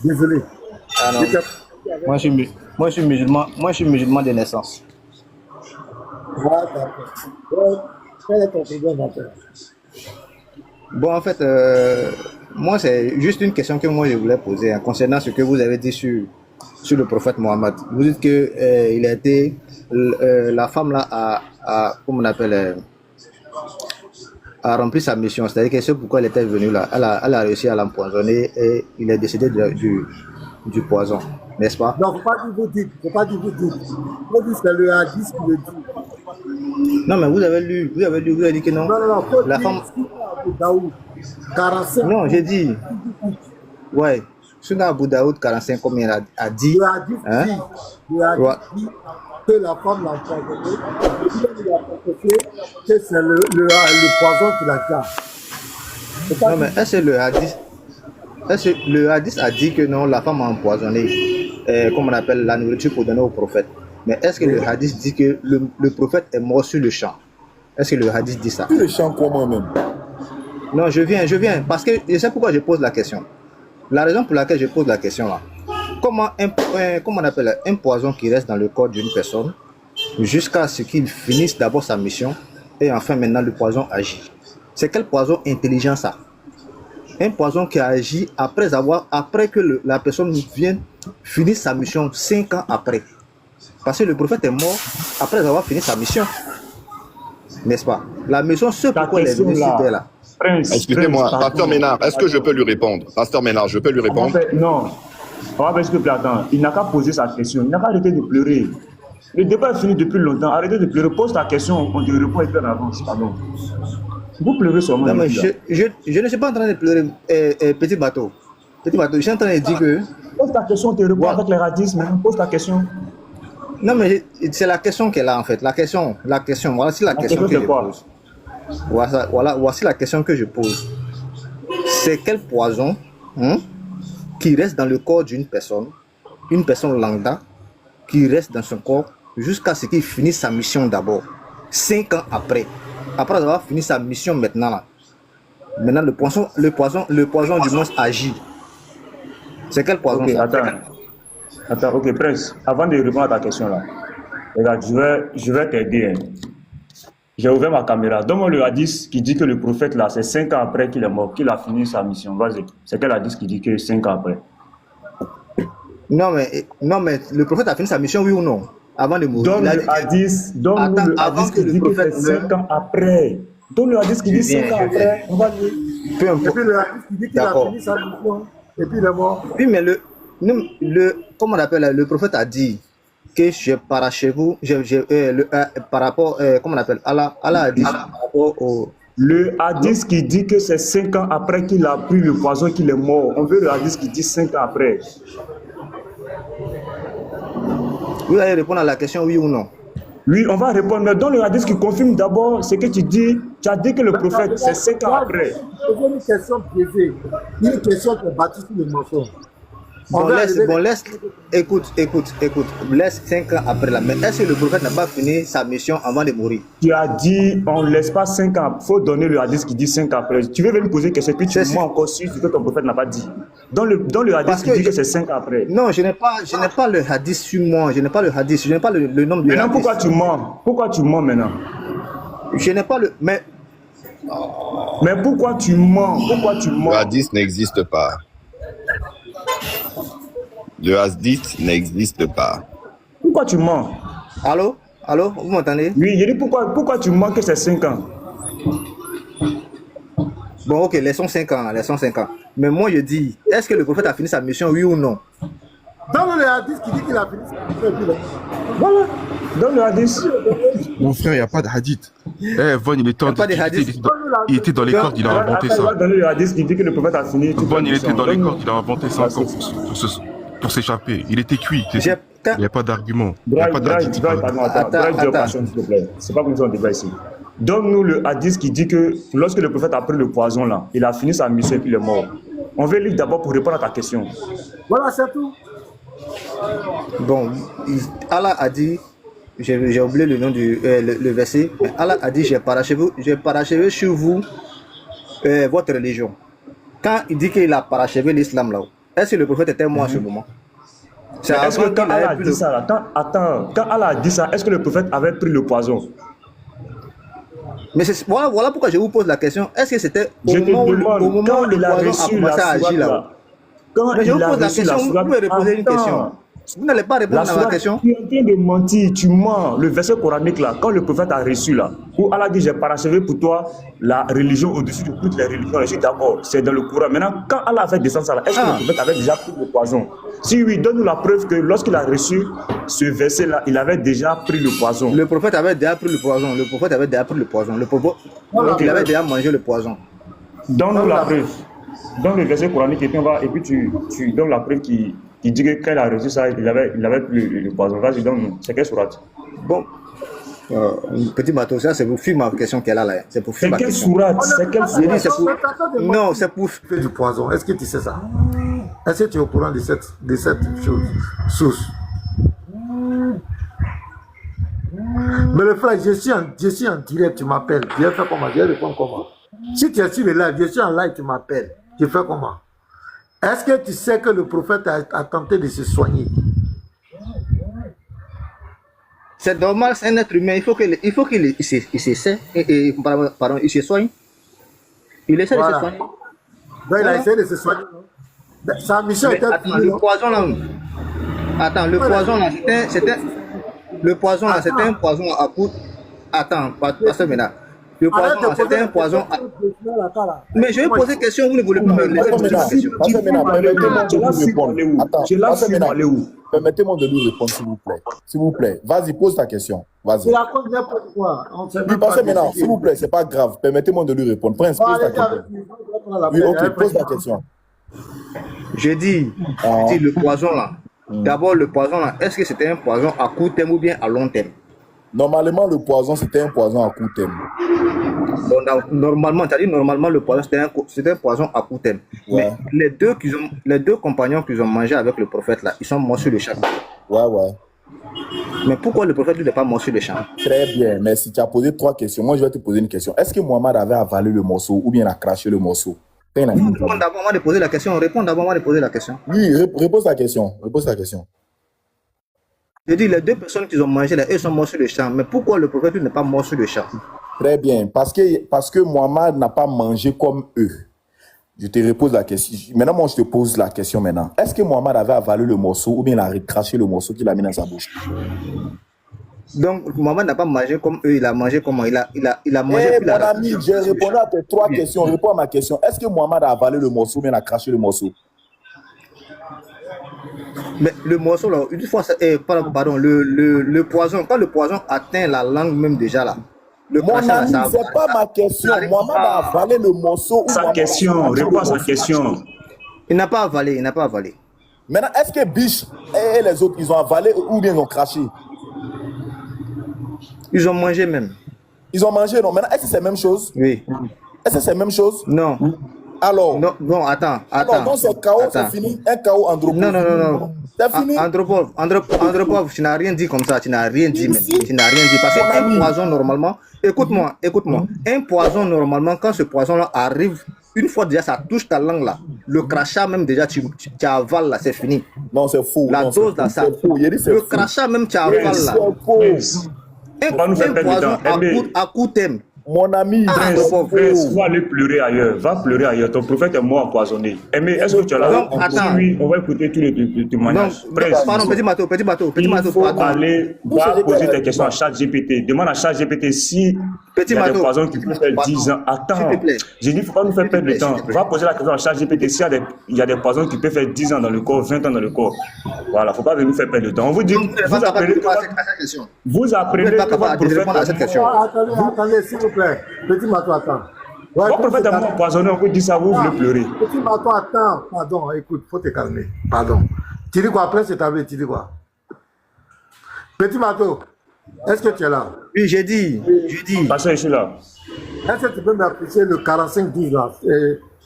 Désolé. Ah non. J'étais Moi, je suis musulman de naissance. Ah, d'accord. Ouais, quel est ton problème maintenant? Bon, en fait, moi, c'est juste une question que moi je voulais poser hein, concernant ce que vous avez dit sur le prophète Mohammed. Vous dites que il a été, la femme là comment on appelle, a rempli sa mission. C'est-à-dire que c'est pourquoi elle était venue là. Elle a réussi à l'empoisonner et il est décédé du poison, n'est-ce pas? Non, faut pas dire vous dites, faut pas dire vous dites. Faut dire c'est le hadith qui le dit. Non, mais vous avez dit que non. Non, non, non, faut La dire femme, Sunna Abu Daoud 45 non, j'ai comme dit, ouais, Sunna Abu Daoud 45 comme il a dit, le hadith hein? dit, le Ouais. hadith dit que la femme l'a empoisonné. Et puis il a confessé que c'est le poison qui la garde. Faut pas Non, mais dire est-ce que le hadith a dit que non, la femme a empoisonné, comme on appelle la nourriture pour donner au prophète. Mais est-ce que oui. le hadith dit que le prophète est mort sur le champ? Est-ce que le hadith dit ça? Tout le chant quoi moi-même. Non, je viens, parce que je sais pourquoi je pose la question. La raison pour laquelle je pose la question là, comment on appelle un poison qui reste dans le corps d'une personne jusqu'à ce qu'il finisse d'abord sa mission et enfin maintenant le poison agit. C'est quel poison intelligent ça? Un poison qui agit après que la personne vienne finir sa mission 5 ans après. Parce que le prophète est mort après avoir fini sa mission, n'est-ce pas? La mission, ce Ta pourquoi elle est question venue sur terre là, là. Excusez-moi, pardon, Pasteur Ménard, est-ce que je peux lui répondre? Pasteur Ménard, je peux lui répondre? Non, on va faire s'il te plaît, attends. Il n'a qu'à poser sa question. Il n'a qu'à arrêter de pleurer. Le débat est fini depuis longtemps. Arrêtez de pleurer. Pose ta question. On te répond et puis on avance. Pardon. Vous pleurez seulement. Non, mais Ici, là. je ne suis pas en train de pleurer, petit bateau. Petit bateau, je suis en train de dire que. Pose ta question, on te répond Ouais. avec les radismes. Hein. Pose ta question. Non, mais c'est la question qu'elle a en fait. La question, voici la La question question, que c'est je quoi? pose. Voici la question que je pose. C'est quel poison hein, qui reste dans le corps d'une personne, une personne lambda, qui reste dans son corps jusqu'à ce qu'il finisse sa mission d'abord. 5 ans après avoir fini sa mission maintenant là. Maintenant le poison du monstre agit. C'est quel poison Ok, ça? attends, ok, Prince. Avant de répondre à ta question là, regarde, je vais t'aider. Hein. J'ai ouvert ma caméra. Donne-moi le hadith qui dit que le prophète là, c'est 5 ans après qu'il est mort, qu'il a fini sa mission. Vas-y. C'est quel hadith qui dit que 5 ans après? Non mais le prophète a fini sa mission, oui ou non? Avant de mourir. Donne le hadith, Attends, avant qui que le dit que c'est prophète 5 ans après. Donne le hadith qui dit 5 ans après. On va dire. Peu Et importe. puis le hadith qui dit qu'il a D'accord. fini sa mission. Et puis il est mort. Oui, mais comment on appelle, le prophète a dit que je parachevé vous, par rapport, comment on appelle, Allah a dit par rapport au. Le hadith qui dit que c'est 5 ans après qu'il a pris le poison qu'il est mort. On veut le hadith qui dit 5 ans après. Vous allez répondre à la question oui ou non. Oui, on va répondre. Mais dans le hadith qui confirme d'abord ce que tu dis, tu as dit que le prophète, c'est 5 ans après. C'est une question piégée. Une question qui est bâtie sur le mensonge. On va arriver- Écoute, laisse 5 ans après là. Mais est-ce que le prophète n'a pas fini sa mission avant de mourir? Tu as dit, on ne laisse pas 5 ans. Il faut donner le hadith qui dit 5 ans après. Tu veux venir poser question, puis tu C'est mens encore sur ce que ton prophète n'a pas dit. Dans le hadith Parce qui que dit que c'est 5 ans après. Non, je n'ai pas le hadith sur moi. Je n'ai pas le hadith. Je n'ai pas le nom du Maintenant, hadith. pourquoi tu mens? Pourquoi tu mens maintenant? Je n'ai pas le. Mais Mais pourquoi tu mens? Pourquoi tu Le mens? hadith n'existe pas. Le hadith n'existe pas. Pourquoi tu mens? allô, vous m'entendez? Oui, je dis pourquoi tu mens que c'est 5 ans? Bon, ok, laissons 5 ans, là, laissons 5 ans. Mais moi, je dis, est-ce que le prophète a fini sa mission, oui ou non? Dans le hadith qui dit qu'il a fini sa mission. Et puis il est mort. Voilà. Dans le hadith. Mon frère, il n'y a pas de hadith. Eh, Von, il est temps Y a pas de hadith. il était dans les cordes, il a inventé Après, il va ça. donner le hadith qui dit que le prophète a fini. Von, il était dans les cordes, il a inventé ça Ah, encore pour s'échapper. Il était cuit. Il n'y a pas d'argument. Il n'y a pas d'hadith. Pardon, Attends. s'il te plaît. C'est pas comme ça on débat ici. Donne-nous le hadith qui dit que lorsque le prophète a pris le poison là, il a fini sa mission et puis il est mort. On veut lire d'abord pour répondre à ta question. Voilà, c'est tout. Bon, Allah a dit, j'ai oublié le nom le verset, mais Allah a dit, j'ai parachevé sur vous votre religion. Quand il dit qu'il a parachevé l'islam là, Est-ce que le prophète était mort à ce moment? C'est Est-ce que avant quand qu'il Allah avait a pris dit ça, là, quand Allah a dit ça, est-ce que le prophète avait pris le poison? Mais voilà pourquoi je vous pose la question. Est-ce que c'était au Je te moment où demande, quand le il a poison a reçu commencé la à agir sourate, là? là, quand Mais je vous il a pose la reçu la question, vous sourate, pouvez reposer une question. attends, Vous n'allez pas la répondre à ma sourate, question. tu es en train de mentir, tu mens. Le verset coranique là, quand le prophète a reçu là, où Allah dit j'ai parachevé pour toi la religion au-dessus de toutes les religions, je suis d'accord, c'est dans le Coran. Maintenant, quand Allah a fait descendre ça là, est-ce que le prophète avait déjà pris le poison? Si oui, donne-nous la preuve que lorsqu'il a reçu ce verset là, il avait déjà pris le poison. Le prophète avait déjà pris le poison. Le prophète avait déjà pris le poison. Donc il avait déjà mangé le poison. Donne-nous la preuve. Donne le verset coranique et puis tu donnes la preuve qui dit que quand il a reçu ça, il avait pris le poison. Vas-y, donne-nous. C'est quelle sourate? Bon, petit bateau, ça c'est pour fuir ma question qu'elle a là. C'est pour fuir C'est ma quelle question. sourate? C'est quelle J'ai dit, sourate? c'est pour... Non, c'est pour... Fait du poison. Est-ce que tu sais ça? Est-ce que tu es au courant de cette source? Mais le frère, je suis en direct, tu m'appelles. Je vais faire comment? Je vais répondre comment? Si tu es sur le live, je suis en live, tu m'appelles. Je fais comment? Est-ce que tu sais que le prophète a tenté de se soigner? C'est normal, c'est un être humain. Il faut qu'il s'essaie. Pardon, il se soigne. Il essaie de se soigner. Donc il a essayé de se soigner. Sa mission était attends, le poison là. Attends, le poison là, c'était un poison à coup. Attends, pas maintenant. Le poison là, c'était un poison. Mais je vais poser une question, vous ne voulez pas me laisser poser la question. Permettez-moi de lui répondre, s'il vous plaît. S'il vous plaît. Vas-y, pose ta question. Vas-y. Il raconte n'importe quoi. Oui, passez maintenant, s'il vous plaît, c'est pas grave. Permettez-moi de lui répondre. Prince, pose ta question. Oui, ok, pose ta question. Je dis le poison là. D'abord, le poison là, est-ce que c'était un poison à court terme ou bien à long terme? Normalement, le poison, c'était un poison à court terme. Donc, normalement, c'est-à-dire normalement, le poison, c'était un poison à court terme. Ouais. Mais les deux compagnons qu'ils ont mangé avec le prophète là, ils sont morts sur le champ. Ouais. Mais pourquoi le prophète n'est pas mort sur le champ? Très bien, mais si tu as posé 3 questions, moi je vais te poser une question. Est-ce que Mohamed avait avalé le morceau ou bien a craché le morceau? Réponds d'abord moi de poser la question. Réponds d'abord moi de poser la question. Oui, repose ta question. Repose ta question. Je dis, les deux personnes qui ont mangé là, eux sont morts sur le champ. Mais pourquoi le prophète n'est pas mort sur le champ? Très bien, parce que Mohamed n'a pas mangé comme eux. Je te repose la question. Maintenant, moi, je te pose la question maintenant. Est-ce que Mohamed avait avalé le morceau ou bien il a craché le morceau qu'il a mis dans sa bouche? Donc, Mohamed n'a pas mangé comme eux, il a mangé comment? Il a mangé. Mon ami, j'ai répondu à tes 3 questions. Réponds à ma question. Est-ce que Mohamed a avalé le morceau ou bien il a craché le morceau? Mais le morceau là, une fois, pardon, le poison, quand le poison atteint la langue même déjà là. Mon ami, c'est pas ma question. Mohamed a avalé le morceau. Sa question, réponds à sa question. Il n'a pas avalé, Maintenant, est-ce que Biche et les autres, ils ont avalé ou bien ils ont craché? Ils ont mangé même. Ils ont mangé, non? Maintenant, est-ce que c'est la même chose? Oui. Est-ce que c'est la même chose? Non. Alors? Non, attends. Alors, donc c'est chaos, c'est fini. Un chaos andropov. Non. C'est fini. Andropov, tu n'as rien dit comme ça. Tu n'as rien dit même. Tu n'as rien dit. Parce qu'un poison, normalement, écoute-moi. Un poison, normalement, quand ce poison-là arrive, une fois déjà ça touche ta langue là, le crachat même déjà, tu avales là, c'est fini. Non, c'est faux. La dose là, ça. Le crachat même, tu avales là. C'est faux. Va nous faire perdre le temps. À court terme. Mon ami, Prince, va aller pleurer ailleurs. Va pleurer ailleurs. Ton prophète est mort empoisonné. Mais est-ce que tu as là? Oui, on va écouter tous les témoignages. Pardon, petit bateau. Il faut aller, va poser tes questions à ChatGPT. Demande à ChatGPT si il y a des poisons qui peuvent faire 10 ans. Attends, j'ai dit, il ne faut pas nous faire perdre le temps. Va poser la question à ChatGPT s'il y a des poisons qui peuvent faire 10 ans dans le corps, 20 ans dans le corps. Voilà, il ne faut pas nous faire perdre le temps. On vous dit, vous apprenez que votre prophète... Attendez, s'il vous plaît. Petit Matou, attends. Votre prophète est mort empoisonné, on vous dit ça, vous voulez pleurer. Petit Matou, attends. Pardon, écoute, il faut te calmer. Pardon. Tu dis quoi après, c'est ta vie, tu dis quoi? Petit Matou, est-ce que tu es là? Oui, j'ai dit. Parce que je suis là. Est-ce que tu peux m'appliquer le 45-12 là?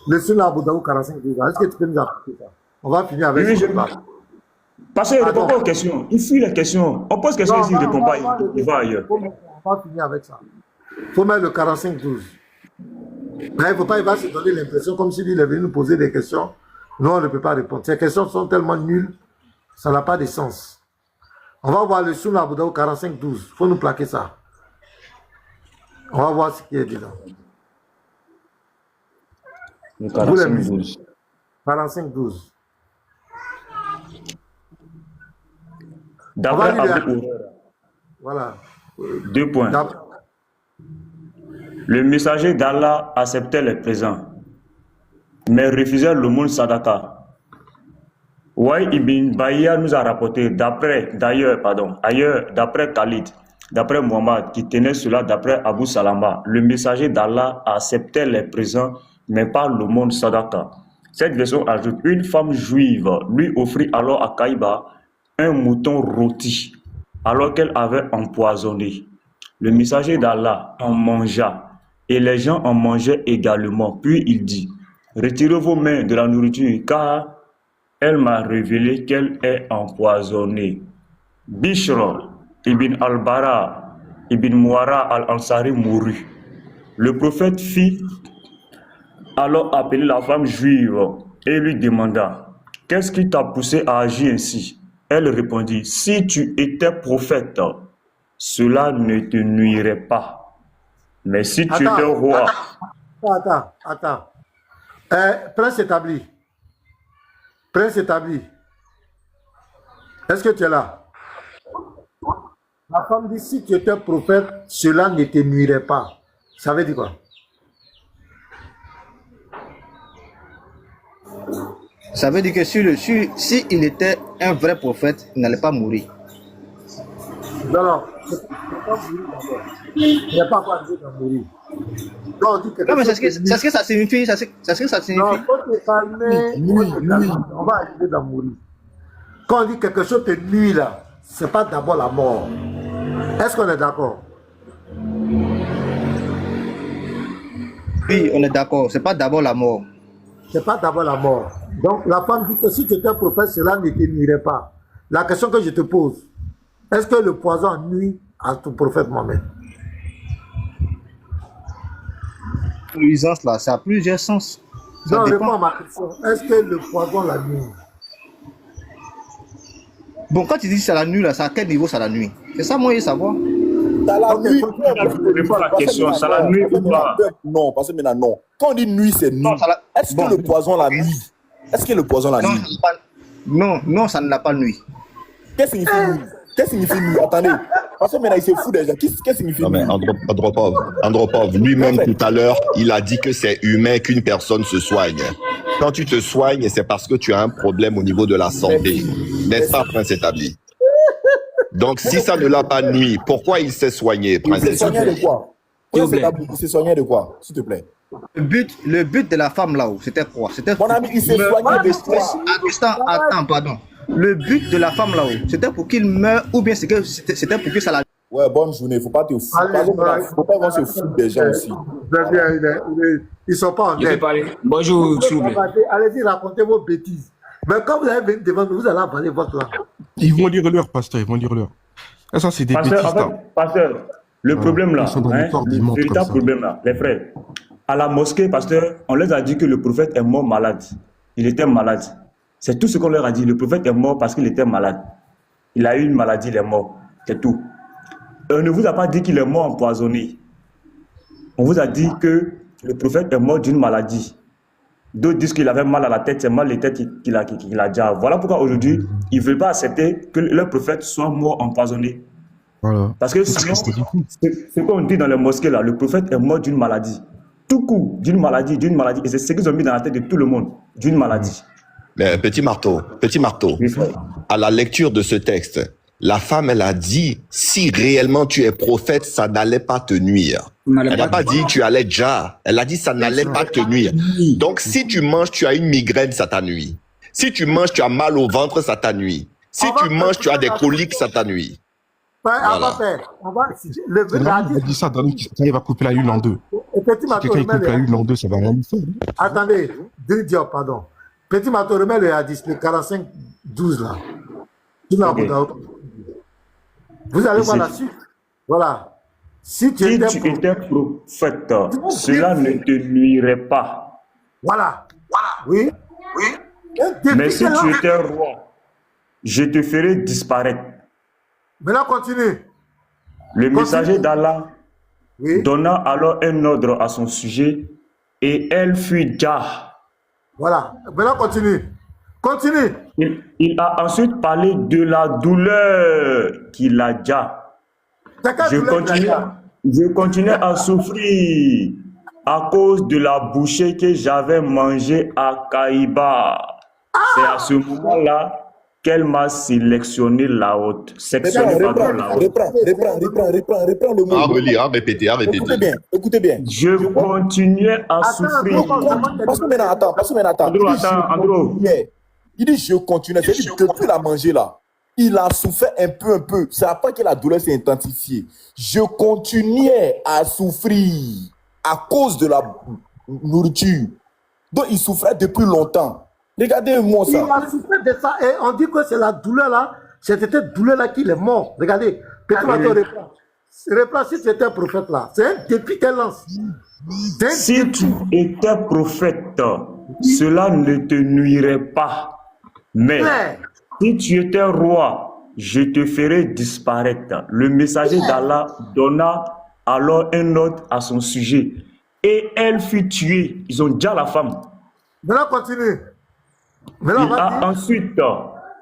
Le Sunna Abu Daoud 45-12 là? Est-ce que tu peux nous appliquer ça? On va finir avec oui, ça. Parce qu'il ne répond pas aux questions. Il fuit les questions. On pose question ici, il ne répond pas, il va ailleurs. On va finir avec ça. Il faut mettre le 45-12. Il ne faut pas, il va se donner l'impression comme s'il est venu nous poser des questions Non, on ne peut pas répondre. Ces questions sont tellement nulles, ça n'a pas de sens. On va voir le Sunna Abu Daoud 45-12. Il faut nous plaquer ça. On va voir ce qui est dedans. Le 45-12. 45-12. D'après On va Abu lire. Huraira, Voilà. 2 points. Le messager d'Allah acceptait les présents, mais refusait l'aumône sadaka. Wai ibn Bahia nous a rapporté d'après Khalid, d'après Muhammad, qui tenait cela d'après Abu Salama. Le messager d'Allah acceptait les présents, mais pas l'aumône sadaka. Cette version ajoute, une femme juive lui offrit alors à Kaïba un mouton rôti, alors qu'elle avait empoisonné. Le messager d'Allah en mangea, et les gens en mangeaient également. Puis il dit, retirez vos mains de la nourriture, car elle m'a révélé qu'elle est empoisonnée. Bishr ibn al-Bara ibn Muara al-Ansari mourut. Le prophète fit alors appeler la femme juive et lui demanda, qu'est-ce qui t'a poussé à agir ainsi? Elle répondit, si tu étais prophète, cela ne te nuirait pas. Mais si tu étais roi... Attends. Prince établi. Prince établi. Est-ce que tu es là? La femme dit, si tu étais prophète, cela ne te nuirait pas. Ça veut dire quoi? Ça veut dire que si il était un vrai prophète, il n'allait pas mourir. Alors, il n'y a pas quoi dire de mourir. Quand on dit que Non, mais c'est ce que ça signifie. C'est ce que ça signifie. non, faut te calmer. On va arriver dans mourir. Quand on dit quelque chose te nuit là, c'est pas d'abord la mort. Est-ce qu'on est d'accord? Oui, on est d'accord. C'est pas d'abord la mort. C'est pas d'abord la mort. Donc la femme dit que si tu étais prophète, cela ne te nuirait pas. La question que je te pose, est-ce que le poison nuit à ton prophète Mohamed? Nuisance là, ça a plusieurs sens. Ça Non, dépend. réponds à ma question. Est-ce que le poison la nuit? Bon, quand tu dis ça la nuit là, c'est à quel niveau ça la nuit? C'est ça, moi, je veux savoir. Dans la Ok, nuit, Réponds à la question, ça la nuit ou pas? non, parce que maintenant, non. Quand on dit nuit, c'est nuit. Non, ça la- Est-ce bon. que le poison la nuit? Est-ce que le poison la Non, nuit? ça n'a pas- non, ça ne l'a pas nuit. Qu'est-ce que signifie nuit? Qu'est-ce que signifie nuit? Attendez. Parce que maintenant, il se fout déjà. Qu'est-ce que signifie Non, mais nuit? Andropov, lui-même tout à l'heure, il a dit que c'est humain qu'une personne se soigne. Quand tu te soignes, c'est parce que tu as un problème au niveau de la santé. N'est-ce pas, Prince établi? Donc, si ça ne l'a pas nuit, pourquoi il s'est soigné, Il Prince s'est soigné établi? de quoi? Il s'est soigné de quoi? S'il te plaît. Le but de la femme là-haut, c'était quoi? C'était Mon ami, il s'est soigné de quoi? Attends, pardon. Le but de la femme là-haut, c'était pour qu'il meure ou bien c'était pour que ça la... Ouais, bonne journée. Faut pas te foutre. Allez, Faut pas se foutre des gens aussi. Très bien, ils sont pas en Je vais tête. parler. Bonjour, s'il vous plaît. Allez-y, racontez vos bêtises. Mais quand vous allez venir devant nous, vous allez avaler votre langue. Ils vont lire leur, pasteur, ils vont lire leur. Ah, ça, c'est des bêtises, Pasteur, en là. fait, pasteur, le problème là, ils sont dans les cordes, ils le mentent véritable comme ça. problème là, les frères, à la mosquée, pasteur, on leur a dit que le prophète est mort malade. Il était malade. C'est tout ce qu'on leur a dit. Le prophète est mort parce qu'il était malade. Il a eu une maladie, il est mort. C'est tout. On ne vous a pas dit qu'il est mort empoisonné. On vous a dit que le prophète est mort d'une maladie. D'autres disent qu'il avait mal à la tête, c'est mal les têtes qu'il a déjà. Voilà pourquoi aujourd'hui, ils ne veulent pas accepter que leur prophète soit mort empoisonné. Voilà. Parce que sinon, ce qu'on dit dans les mosquées là, le prophète est mort d'une maladie. Tout coup, d'une maladie. Et c'est ce qu'ils ont mis dans la tête de tout le monde, d'une maladie. Mais petit marteau, Oui, frère. à la lecture de ce texte, la femme, elle a dit, si réellement tu es prophète, ça n'allait pas te nuire. Elle n'a pas dit tu allais déjà. Elle a dit ça n'allait pas te nuire. Donc, si tu manges, tu as une migraine, ça t'ennuie. Si tu manges, tu as mal au ventre, ça t'ennuie. Si tu manges, tu as des coliques, ça t'ennuie. Voilà. Il a dit ça dans il va couper la lune en deux. Si quelqu'un il coupe la lune en deux, ça va rien lui faire. Attendez, Diop, pardon. Petit Mato, remets le hadith, le 45-12 là. Ok. Vous allez voir la suite. Voilà. Si tu Si étais tu étais prophète, cela ne te nuirait pas. Voilà. Oui. Mais si tu étais roi, je te ferai disparaître. Maintenant, continue. Le messager d'Allah donna alors un ordre à son sujet et elle fut Jah. Voilà. Maintenant, continue. Continue. Il a ensuite parlé de la douleur qu'il a déjà. Je continuais à souffrir à cause de la bouchée que j'avais mangée à Kaïba. C'est à ce moment-là qu'elle m'a sélectionné la haute. Reprends le mot. À relire, à répéter. Écoutez bien. Je continuais à souffrir. Parce que maintenant, attends. Andrew. Il dit je continuais. C'est-à-dire que depuis la manger là, il a souffert un peu. C'est après que la douleur s'est intensifiée. Je continuais à souffrir à cause de la nourriture. Donc il souffrait depuis longtemps. Regardez-moi ça. Il a souffert de ça et on dit que c'est la douleur là. C'était cette douleur là qu'il est mort. Regardez. Petit Mato reprend si tu étais prophète là. C'est un défi qu'elle lance. Si tu étais prophète, cela ne te nuirait pas. Mais si tu étais roi, je te ferai disparaître. Le messager d'Allah donna alors un ordre à son sujet. Et elle fut tuée. Ils ont déjà la femme. Maintenant, continue. Il a ensuite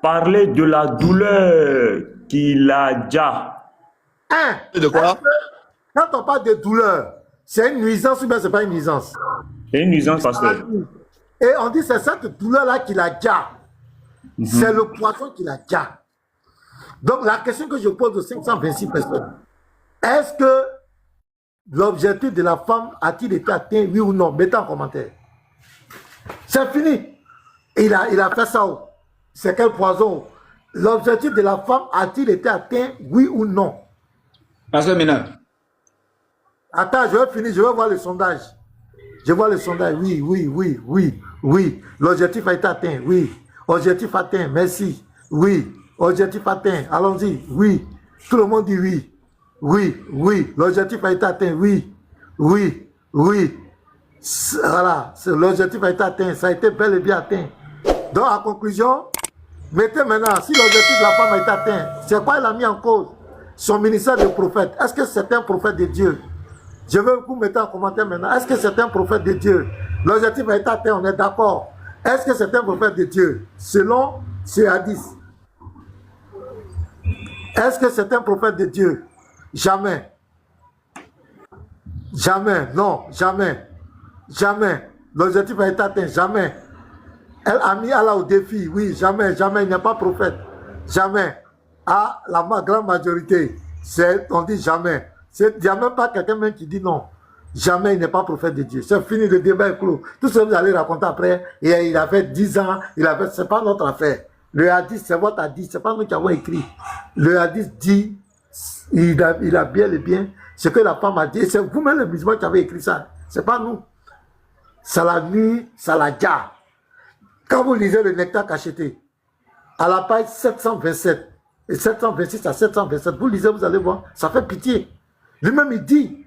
parlé de la douleur qu'il a déjà. De quoi? Quand on parle de douleur, c'est une nuisance ou bien c'est pas une nuisance? C'est une nuisance, pasteur. Et on dit c'est cette douleur-là qu'il a déjà. C'est le poison qu'il a déjà. Donc la question que je pose aux 526 personnes, est-ce que l'objectif de la femme a-t-il été atteint, oui ou non? Mettez en commentaire. C'est fini. Il a fait ça. C'est quel poison? L'objectif de la femme a-t-il été atteint, oui ou non? Pasteur Ménard. Attends, je vais finir, je vais voir le sondage. Je vois le sondage, oui. L'objectif a été atteint, oui. Objectif atteint, merci. Oui. Objectif atteint, allons-y, oui. Tout le monde dit oui. Oui. L'objectif a été atteint, oui. Voilà, l'objectif a été atteint, ça a été bel et bien atteint. Donc, en conclusion, mettez maintenant, si l'objectif de la femme a été atteint, c'est quoi il a mis en cause? Son ministère de prophète. Est-ce que c'est un prophète de Dieu? Je veux que vous mettez en commentaire maintenant. Est-ce que c'est un prophète de Dieu? L'objectif a été atteint, on est d'accord. Est-ce que c'est un prophète de Dieu? Selon ces hadiths. Est-ce que c'est un prophète de Dieu? Jamais. Non, jamais. L'objectif a été atteint, jamais. Elle a mis Allah au défi, oui, jamais, il n'est pas prophète. Jamais. Ah, la grande majorité, on dit jamais. Il n'y a même pas quelqu'un même qui dit non. Jamais il n'est pas prophète de Dieu. C'est fini, le débat est clos. Tout ce que vous allez raconter après, et il a fait 10 ans, c'est pas notre affaire. Le hadith, c'est votre hadith, c'est pas nous qui avons écrit. Le hadith dit, il a bien et bien ce que la femme a dit. C'est vous-même les musulmans qui avez écrit ça. C'est pas nous. Ça l'a nuit, ça l'a déjà. Quand vous lisez le nectar cacheté, à la page 727, et 726 à 727, vous lisez, vous allez voir, ça fait pitié. Lui-même, il dit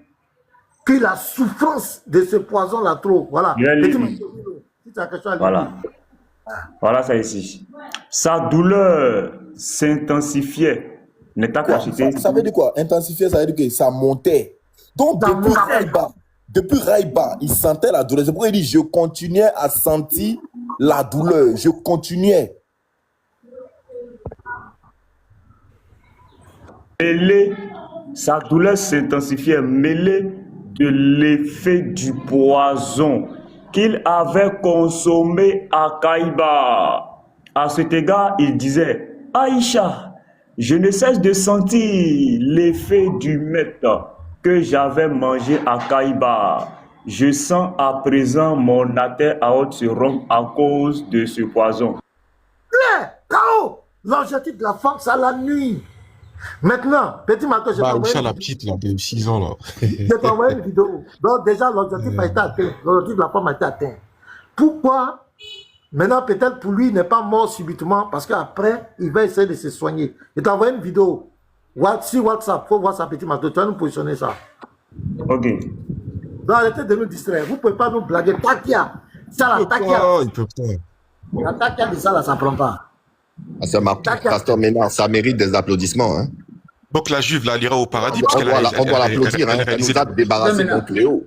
que la souffrance de ce poison-là trop. Voilà. Voilà ça ici. Sa douleur s'intensifiait. Ça veut dire quoi? Intensifier, ça veut dire que ça montait. Donc, depuis Raïba, il sentait la douleur. C'est pourquoi il dit, je continuais à sentir la douleur. Je continuais. Sa douleur s'intensifiait, mêlée de l'effet du poison qu'il avait consommé à Kaïba. À cet égard, il disait, Aïcha, je ne cesse de sentir l'effet du meth que j'avais mangé à Kaïba. Je sens à présent mon artère aorte se rompre à cause de ce poison. L'objectif de la femme, c'est la nuit. Maintenant, petit matin, je t'envoie la petite, là, de 6 ans, là. Je t'envoie une vidéo. Donc, déjà, l'objectif a été atteint. L'objectif de la femme a été atteint. Pourquoi? Maintenant, peut-être pour lui, il n'est pas mort subitement parce qu'après, il va essayer de se soigner. Je t'envoie une vidéo. Sur WhatsApp, il faut voir ça, petit matin. Tu vas nous positionner ça. Ok. Donc, arrêtez de nous distraire. Vous ne pouvez pas nous blaguer. Takia. Ça, la Takia. Il peut pas. L'attaque qui a dit ça, là, ça prend pas. Pasteur Ménard, ça mérite des applaudissements. Hein. Donc la juive, là, elle ira au paradis. On doit l'applaudir, hein. Elle nous a débarrassé de mon fléau.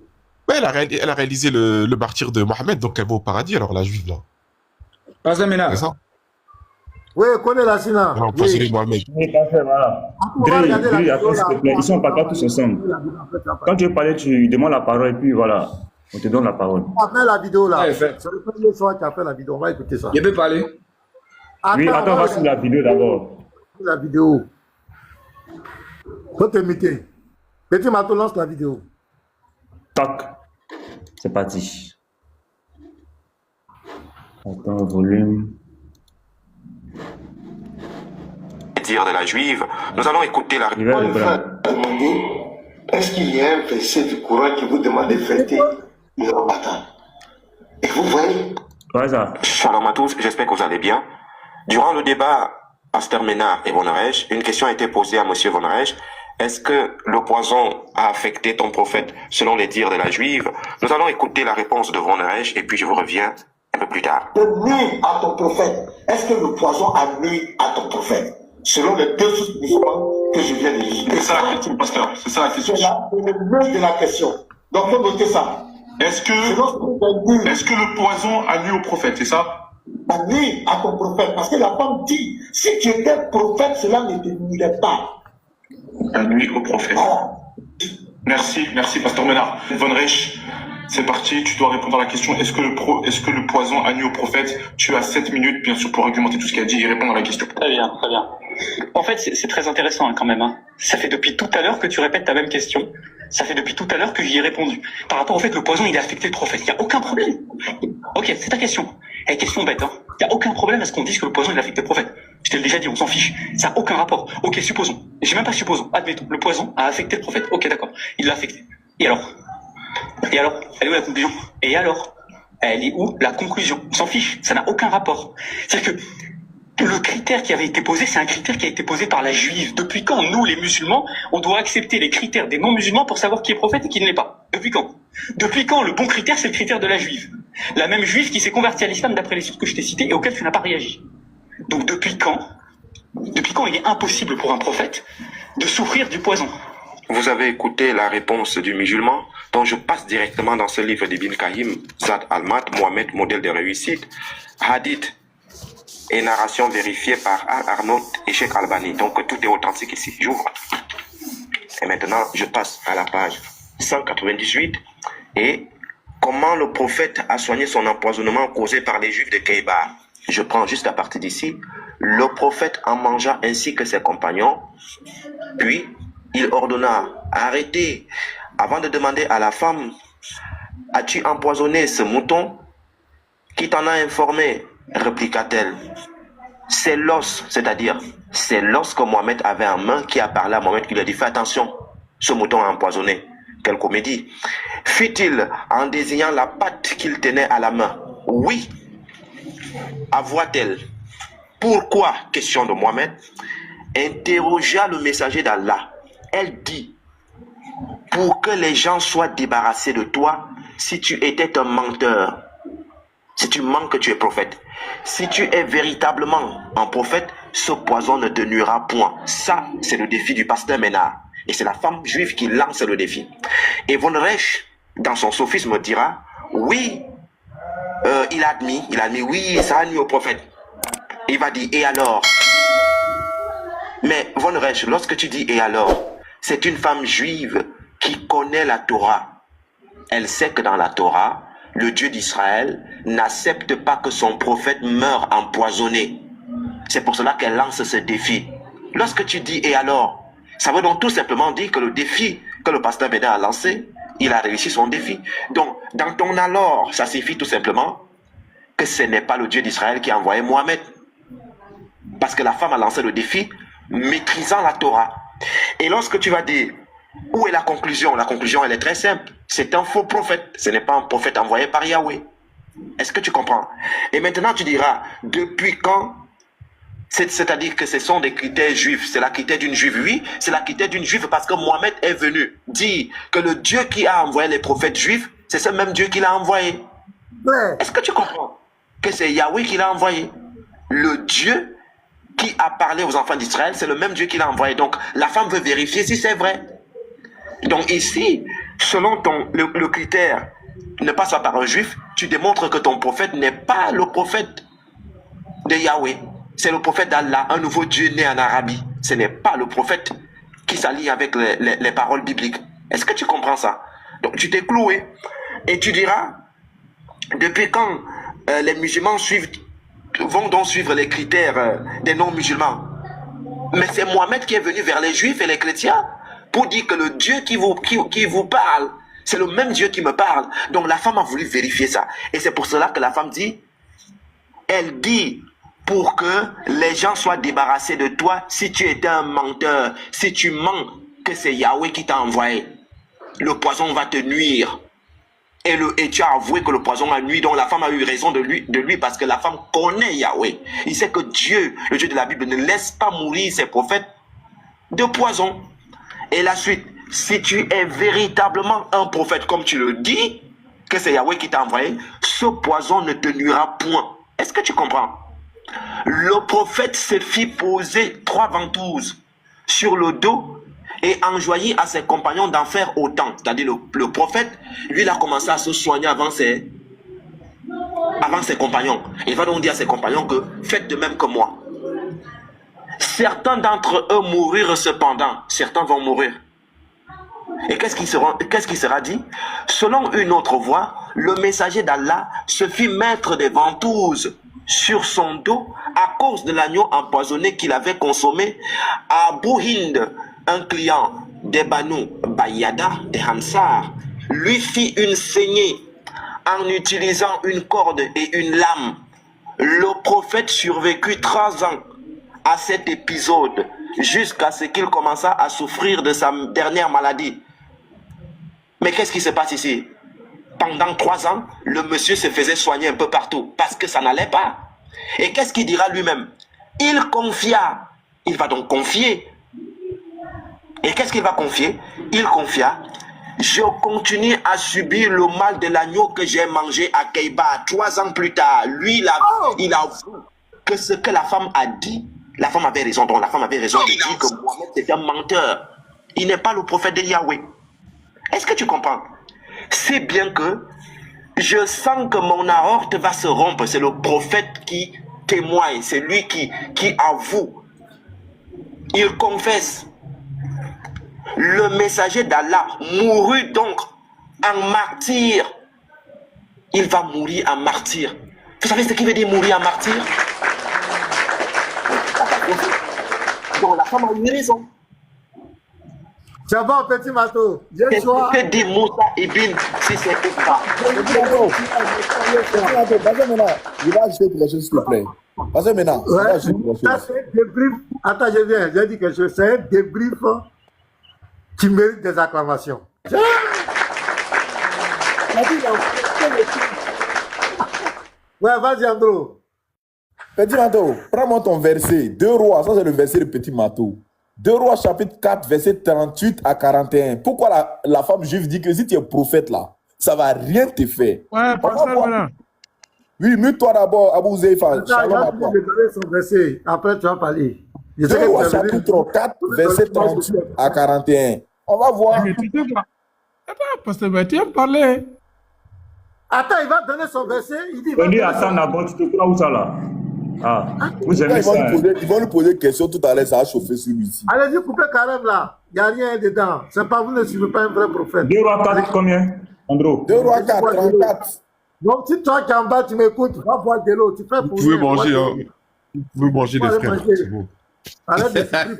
Ouais, elle a réalisé le martyre de Mohamed, donc elle va au paradis, alors la juive, là. Pasteur Ménard. C'est ça? Oui, connais la Sina. Elle a empoisonné Mohamed. Oui, parfait, voilà. Dre, attends, s'il te plaît. Ils sont pas tous ensemble. Quand tu veux parler, tu demandes la parole et puis voilà, on te donne la parole. On va faire la vidéo là. Ouais, fait. C'est le premier soir que tu as fait la vidéo. On va écouter ça. Je peux parler? Oui, attends, on va sur la vidéo d'abord. La vidéo. Faut te muter. Petit Mato lance la vidéo. Tac. C'est parti. Attends, volume. Dire de la juive, nous allons écouter la Il va le bras. Est-ce qu'il y a un verset du Coran qui vous demande de fêter le Ramadan? Et vous voyez? Ouais, ça. Shalom à tous, j'espère que vous allez bien. Durant le débat, Pasteur Ménard et Vonnerej, une question a été posée à Monsieur Vonnerej. Est-ce que le poison a affecté ton prophète selon les dires de la juive? Nous allons écouter la réponse de Vonnerej et puis je vous reviens un peu plus tard. De nuire à ton prophète. Est-ce que le poison a nuit à ton prophète? Selon les deux sources musulmanes que je viens de lire. C'est ça la question, pasteur. C'est ça la question. C'est le nœud de la question. Donc, faut noter ça. Est-ce que le poison a nuit au prophète, c'est ça? A nuit à ton prophète. Parce que la femme dit, si tu étais prophète, cela ne te nuirait pas. La nuit au prophète. Voilà. Merci, pasteur Ménard. Von Reich, c'est parti, tu dois répondre à la question. Est-ce que le poison a nuit au prophète? Tu as 7 minutes, bien sûr, pour argumenter tout ce qu'il a dit et répondre à la question. Très bien, très bien. En fait, c'est très intéressant quand même. Ça fait depuis tout à l'heure que tu répètes ta même question. Ça fait depuis tout à l'heure que j'y ai répondu. Par rapport au fait que le poison, il a affecté le prophète. Il n'y a aucun problème. Ok, c'est ta question. Question bête, hein. Il n'y a aucun problème à ce qu'on dise que le poison, il a affecté le prophète. Je te l'ai déjà dit, on s'en fiche. Ça n'a aucun rapport. Ok, supposons. J'ai même pas supposons. Admettons. Le poison a affecté le prophète. Ok, d'accord. Il l'a affecté. Et alors? Elle est où la conclusion? Et alors? Elle est où la conclusion? On s'en fiche. Ça n'a aucun rapport. C'est-à-dire que le critère qui avait été posé, c'est un critère qui a été posé par la juive. Depuis quand, nous, les musulmans, on doit accepter les critères des non-musulmans pour savoir qui est prophète et qui ne l'est pas? Depuis quand? Depuis quand le bon critère, c'est le critère de la juive? La même juive qui s'est convertie à l'islam d'après les sources que je t'ai citées et auxquelles tu n'as pas réagi. Donc depuis quand il est impossible pour un prophète de souffrir du poison? Vous avez écouté la réponse du musulman, dont je passe directement dans ce livre d'Ibn Qayyim, Zad al-Mat, Mohamed, modèle de réussite, hadith et narration vérifiée par Arnaud et Sheikh Albani. Donc tout est authentique ici. J'ouvre. Et maintenant, je passe à la page 198. Et comment le prophète a soigné son empoisonnement causé par les Juifs de Khaybar. Je prends juste à partir d'ici. Le prophète en mangea ainsi que ses compagnons. Puis, il ordonna, arrêtez. Avant de demander à la femme, as-tu empoisonné ce mouton? Qui t'en a informé? Répliqua-t-elle. C'est l'os, c'est-à-dire, c'est l'os que Mohamed avait en main qui a parlé à Mohamed qui lui a dit, fais attention, ce mouton a empoisonné. Quelle comédie. Fit-il en désignant la patte qu'il tenait à la main? Oui. Avoua-t-elle. Pourquoi? Question de Mohamed. Interrogea le messager d'Allah. Elle dit, pour que les gens soient débarrassés de toi, si tu étais un menteur, si tu mens que tu es prophète, si tu es véritablement un prophète, ce poison ne te nuira point. Ça, c'est le défi du pasteur Ménard. Et c'est la femme juive qui lance le défi. Et Von Reich, dans son sophisme, dira, oui, il a admis, oui, ça a nuit au prophète. Il va dire, et alors? Mais Von Reich, lorsque tu dis, et alors? C'est une femme juive qui connaît la Torah. Elle sait que dans la Torah, le Dieu d'Israël n'accepte pas que son prophète meure empoisonné. C'est pour cela qu'elle lance ce défi. Lorsque tu dis, et alors? Ça veut donc tout simplement dire que le défi que le pasteur Bénin a lancé, il a réussi son défi. Donc, dans ton alors, ça signifie tout simplement que ce n'est pas le Dieu d'Israël qui a envoyé Mohamed. Parce que la femme a lancé le défi, maîtrisant la Torah. Et lorsque tu vas dire, où est la conclusion? La conclusion, elle est très simple. C'est un faux prophète. Ce n'est pas un prophète envoyé par Yahweh. Est-ce que tu comprends? Et maintenant, tu diras, depuis quand? C'est-à-dire que ce sont des critères juifs. C'est la critère d'une juive, oui. C'est la critère d'une juive parce que Mohamed est venu dire que le Dieu qui a envoyé les prophètes juifs, c'est ce même Dieu qui l'a envoyé. Ouais. Est-ce que tu comprends? que c'est Yahweh qui l'a envoyé. Le Dieu qui a parlé aux enfants d'Israël, c'est le même Dieu qui l'a envoyé. Donc, la femme veut vérifier si c'est vrai. Donc ici, selon le critère, ne passe pas par un juif, tu démontres que ton prophète n'est pas le prophète de Yahweh. C'est le prophète d'Allah, un nouveau Dieu né en Arabie. Ce n'est pas le prophète qui s'allie avec les paroles bibliques. Est-ce que tu comprends ça? Donc tu t'es cloué et tu diras, depuis quand les musulmans vont donc suivre les critères des non-musulmans? Mais c'est Mohamed qui est venu vers les juifs et les chrétiens pour dire que le Dieu qui vous parle, c'est le même Dieu qui me parle. Donc la femme a voulu vérifier ça. Et c'est pour cela que la femme dit, elle dit, pour que les gens soient débarrassés de toi, si tu étais un menteur, si tu mens, que c'est Yahweh qui t'a envoyé, le poison va te nuire. Et tu as avoué que le poison a nuit, donc la femme a eu raison de lui parce que la femme connaît Yahweh. Il sait que Dieu, le Dieu de la Bible, ne laisse pas mourir ses prophètes de poison. Et la suite, si tu es véritablement un prophète, comme tu le dis, que c'est Yahweh qui t'a envoyé, ce poison ne te nuira point. Est-ce que tu comprends? Le prophète se fit poser 3 ventouses sur le dos et enjoignit à ses compagnons d'en faire autant. C'est-à-dire le prophète, lui, il a commencé à se soigner avant ses compagnons. Il va donc dire à ses compagnons que faites de même que moi. Certains d'entre eux mourirent cependant. Certains vont mourir. Et qu'est-ce qui sera dit? Selon une autre voie, le messager d'Allah se fit mettre des ventouses sur son dos à cause de l'agneau empoisonné qu'il avait consommé. Abu Hind, un client des Banu Bayada et Hansar, lui fit une saignée en utilisant une corde et une lame. Le prophète survécut 3 ans à cet épisode jusqu'à ce qu'il commença à souffrir de sa dernière maladie. Mais qu'est-ce qui se passe ici? Pendant 3 ans, le monsieur se faisait soigner un peu partout parce que ça n'allait pas. Et qu'est-ce qu'il dira lui-même? Il confia. Il va donc confier. Et qu'est-ce qu'il va confier? Il confia. Je continue à subir le mal de l'agneau que j'ai mangé à Keiba 3 ans plus tard. Lui, il avoue que ce que la femme a dit, la femme avait raison. Donc la femme avait raison de dire que Mohamed c'est un menteur. Il n'est pas le prophète de Yahweh. Est-ce que tu comprends? C'est bien que je sens que mon aorte va se rompre. C'est le prophète qui témoigne. C'est lui qui avoue. Il confesse. Le messager d'Allah mourut donc en martyr. Il va mourir en martyr. Vous savez ce qui veut dire mourir en martyr? Donc la femme a eu raison. C'est bon, petit Mato. C'est ce que dit Moussa Ibn si c'est pas. Il va ajouter quelque chose, s'il te plaît. Parce que maintenant, ça c'est un débrief. Attends, je viens. J'ai dit quelque chose. C'est un débrief qui mérite des acclamations. Ouais, vas-y, Andro. Petit Mato, prends-moi ton verset. 2 Rois, ça c'est le verset de Petit Mato. 2 Rois chapitre 4, verset 38 à 41. Pourquoi la femme juive dit que si tu es prophète là, ça ne va rien te faire? Ouais, pasteur maintenant. Oui, mute-toi d'abord, Abou Zeifa. Shalom à toi. Je vais donner son verset. Après, tu vas parler. 2 Rois chapitre 4, verset 38 à 41. On va voir. Mais tu sais pas. Attends, pasteur, tu vas parler. Attends, il va donner son verset. Il dit. On dit attends d'abord, tu te crois où ça là? Ah, vous aimez ça. Ils vont lui poser des questions tout à l'heure, ça va chauffer sur lui ici. Allez-y, coupez carême là. Il n'y a rien dedans. C'est pas vous ne suivez pas un vrai prophète. 2 Rois 4, combien, Andro? 2 Rois 4, 34. Donc, si toi qui es en bas, tu m'écoutes, va boire de l'eau. Tu fais pour. Vous pouvez manger, hein. Vous pouvez manger les frères. C'est bon. Arrête de s'exprimer.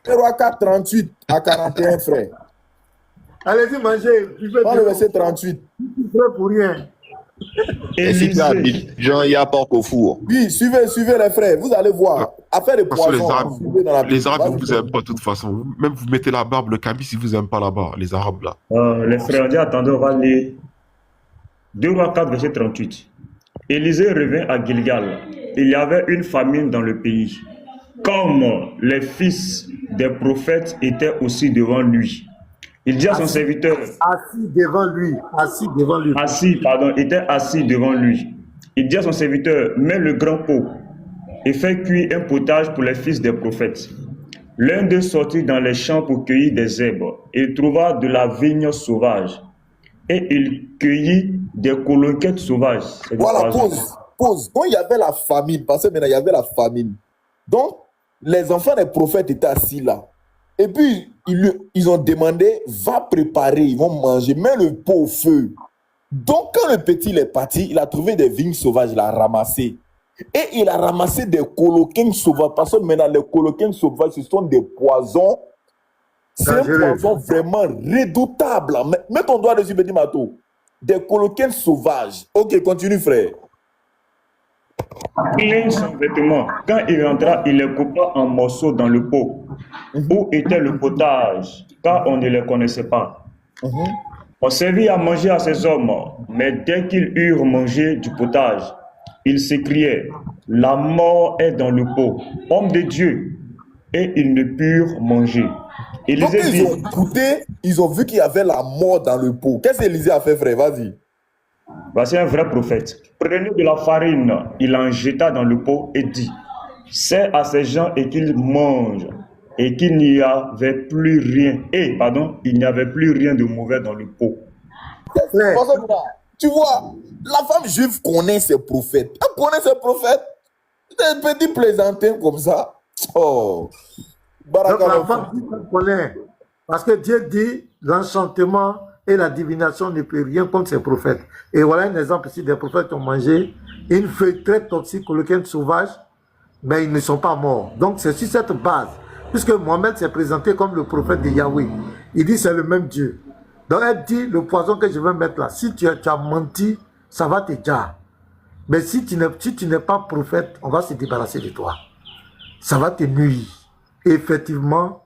2 Rois 4, 38 à 41, frère. Allez-y, mangez. Prends le verset 38. Tu fais pour rien. Et si tu habites, Jean, il y a porc au four. Oui, suivez les frères, vous allez voir. Affaire de poison. Les Arabes, ils vous aiment pas de toute façon. Même vous mettez la barbe, le cabis, ils vous aiment pas là-bas, les Arabes là. Les frères, on dit attendez, on va lire 2 Rois 4, verset 38. Élisée revint à Gilgal. Il y avait une famine dans le pays. Comme les fils des prophètes étaient aussi devant lui. Il dit à son serviteur... Assis devant lui. Était assis devant lui. Il dit à son serviteur, mets le grand pot et fais cuire un potage pour les fils des prophètes. L'un d'eux sortit dans les champs pour cueillir des herbes. Il trouva de la vigne sauvage et il cueillit des coloquettes sauvages. Voilà, pause. Quand il y avait la famine, parce que maintenant il y avait la famine, donc les enfants des prophètes étaient assis là. Et puis ils ont demandé, va préparer, ils vont manger, mets le pot au feu. Donc quand le petit il est parti, il a trouvé des vignes sauvages, il a ramassé. Et il a ramassé des coloquins sauvages. Parce que maintenant, les coloquins sauvages, ce sont des poisons. C'est un poison vraiment redoutable. Mets ton doigt dessus, Petit Mato. Des coloquins sauvages. Ok, continue, frère. Plein son vêtement. Quand il rentra, il les coupa en morceaux dans le pot. Où était le potage? Car on ne les connaissait pas. On servit à manger à ces hommes. Mais dès qu'ils eurent mangé du potage, ils s'écriaient, la mort est dans le pot, homme de Dieu, et ils ne purent manger. Élisée donc ils ont goûté, ils ont vu qu'il y avait la mort dans le pot. Qu'est-ce qu'Élisée a fait, frère? Vas-y. Voici un vrai prophète. Prenez de la farine, il en jeta dans le pot et dit, c'est à ces gens et qu'ils mangent, et qu'il n'y avait plus rien, il n'y avait plus rien de mauvais dans le pot. Tu vois, la femme juive connaît ses prophètes. Elle connaît ses prophètes. Des petits plaisantins comme ça. Oh. Donc la femme juive connaît. Parce que Dieu dit, l'enchantement et la divination ne peut rien contre ses prophètes. Et voilà un exemple ici des prophètes qui ont mangé une feuille très toxique, coloquine sauvage, mais ils ne sont pas morts. Donc c'est sur cette base, puisque Mohamed s'est présenté comme le prophète de Yahweh. Il dit c'est le même Dieu. Donc elle dit, le poison que je vais mettre là, si tu as menti, ça va te dire. Mais si tu n'es pas prophète, on va se débarrasser de toi. Ça va te nuire. Et effectivement,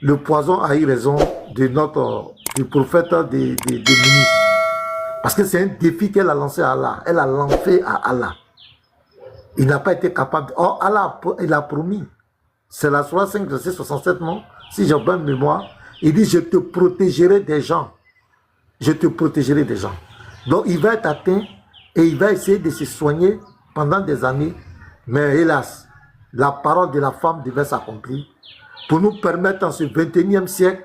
le poison a eu raison du prophète des ministres. Parce que c'est un défi qu'elle a lancé à Allah. Elle a lancé à Allah. Il n'a pas été capable. Oh, Allah, il a promis. C'est la Sourate 5, verset 67, non? Si j'ai bonne mémoire. Il dit, je te protégerai des gens. Je te protégerai des gens. Donc, il va être atteint et il va essayer de se soigner pendant des années. Mais hélas, la parole de la femme devait s'accomplir pour nous permettre en ce 21e siècle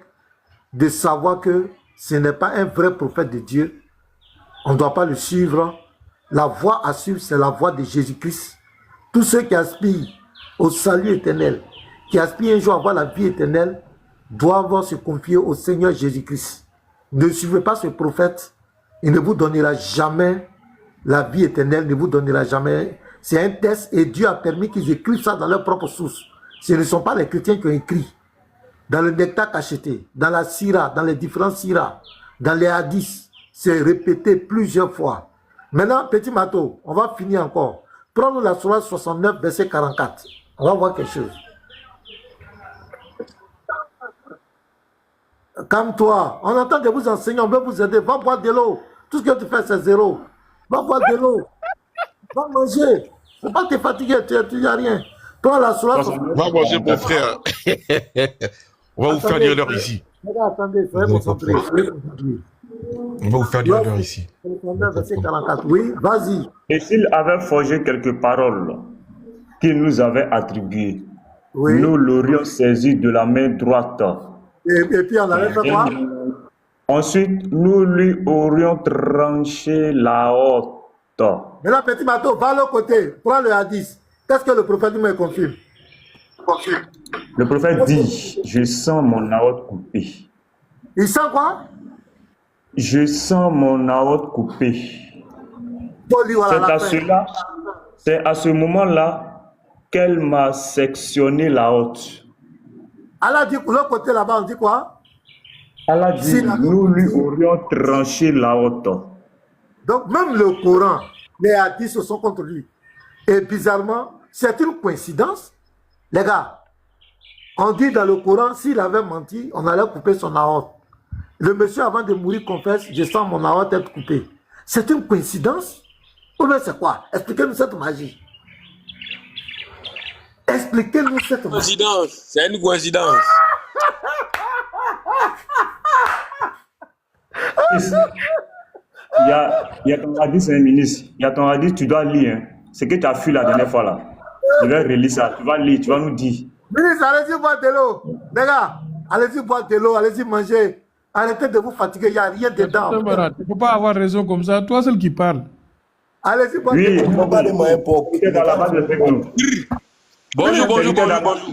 de savoir que ce n'est pas un vrai prophète de Dieu. On ne doit pas le suivre. La voie à suivre, c'est la voie de Jésus-Christ. Tous ceux qui aspirent au salut éternel, qui aspirent un jour à avoir la vie éternelle, doivent se confier au Seigneur Jésus-Christ. Ne suivez pas ce prophète, il ne vous donnera jamais la vie éternelle, ne vous donnera jamais. C'est un test et Dieu a permis qu'ils écrivent ça dans leur propre source. Ce ne sont pas les chrétiens qui ont écrit. Dans le Nectar cacheté, dans la Sira, dans les différents Sira, dans les hadiths, c'est répété plusieurs fois. Maintenant, Petit Mato, on va finir encore. Prends-nous la Sourate 69, verset 44. On va voir quelque chose. Calme-toi. On entend que vous enseignez, on veut vous aider. Va boire de l'eau. Tout ce que tu fais, c'est zéro. Va boire de l'eau. Va manger. Faut pas te fatiguer, tu n'as rien. Prends la Sourate 69. Va manger, mon frère. On va vous faire lire l'heure ici. Attendez, soyez concentrés. On va vous faire lire l'heure ici. Verset 44. Oui, vas-y. Et s'il avait forgé quelques paroles qu'il nous avait attribuées, nous l'aurions saisi de la main droite. Et puis on avait fait quoi? Ensuite, nous lui aurions tranché la haute. Maintenant, Petit Mato, va à l'autre côté. Prends le hadith. Qu'est-ce que le prophète me confirme? Le prophète dit, je sens mon aorte coupée. Il sent quoi? Je sens mon aorte coupée. C'est à ce moment-là qu'elle m'a sectionné la haute. Allah dit, l'autre côté là-bas, on dit quoi? Allah dit, nous lui aurions tranché la haute. Donc même le Coran, les hadiths se sont contre lui. Et bizarrement, c'est une coïncidence. Les gars, on dit dans le Coran, s'il avait menti, on allait couper son aorte. Le monsieur, avant de mourir, confesse, je sens mon aorte être coupée. C'est une coïncidence? Ou bien c'est quoi? Expliquez-nous cette magie. Expliquez-nous cette magie. Coïncidence, c'est une coïncidence. il y a ton hadith, c'est un ministre. Il y a ton hadith, tu dois lire. Hein. C'est que tu as fui la dernière fois là. Je vais relire ça. Tu vas lire, tu vas nous dire. Ministre, allez-y boire de l'eau. Les gars, allez-y boire de l'eau, allez-y manger. Arrêtez de vous fatiguer, il n'y a rien dedans. Tu ne peux pas avoir raison comme ça. Toi, seul qui parle. Allez-y boire de Oui, l'eau. dans la base de nous. Bonjour.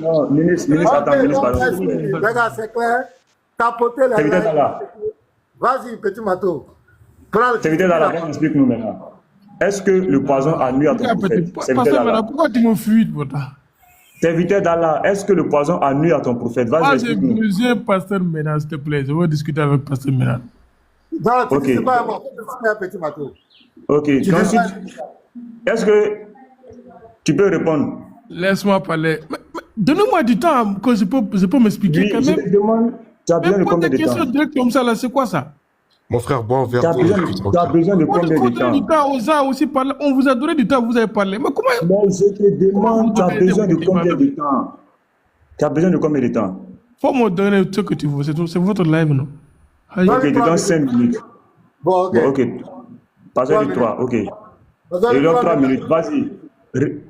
Non, ministre, attends, ministre, pardon. Les gars, c'est clair. Tapotez les mains. Vas-y, petit Mato. Serviteur dans la base, explique-nous maintenant. Est-ce que le poison a nuit à ton prophète? Pourquoi tu me fuis, Serviteur d'Allah, est-ce que le poison a nuit à ton prophète? Vas-y, explique-nous. Monsieur Pasteur Ménard, s'il te plaît. Je veux discuter avec Pasteur Ménard. Non, tu Ok. ne sais pas moi. Petit Mato. Ok. Donc, est-ce que tu peux répondre? Laisse-moi parler. Donnez-moi du temps que je peux m'expliquer Oui, quand je même. te demande, tu as besoin de combien de temps? Direct comme ça, là, c'est quoi ça? Mon frère, bois un verre Tu as d'eau. besoin de On combien de nous donne du temps? temps aux uns aussi parler. On vous a donné du temps, vous avez parlé. Mais comment? Mais je te demande, tu as besoin de combien de temps? Tu as besoin de combien de temps? Faut me donner ce que tu veux. C'est votre live, non? Ok, tu donnes 5 minutes. Bon, ok. Bon, ok. Passez de 3, ok. Et donc 3 minutes, vas-y.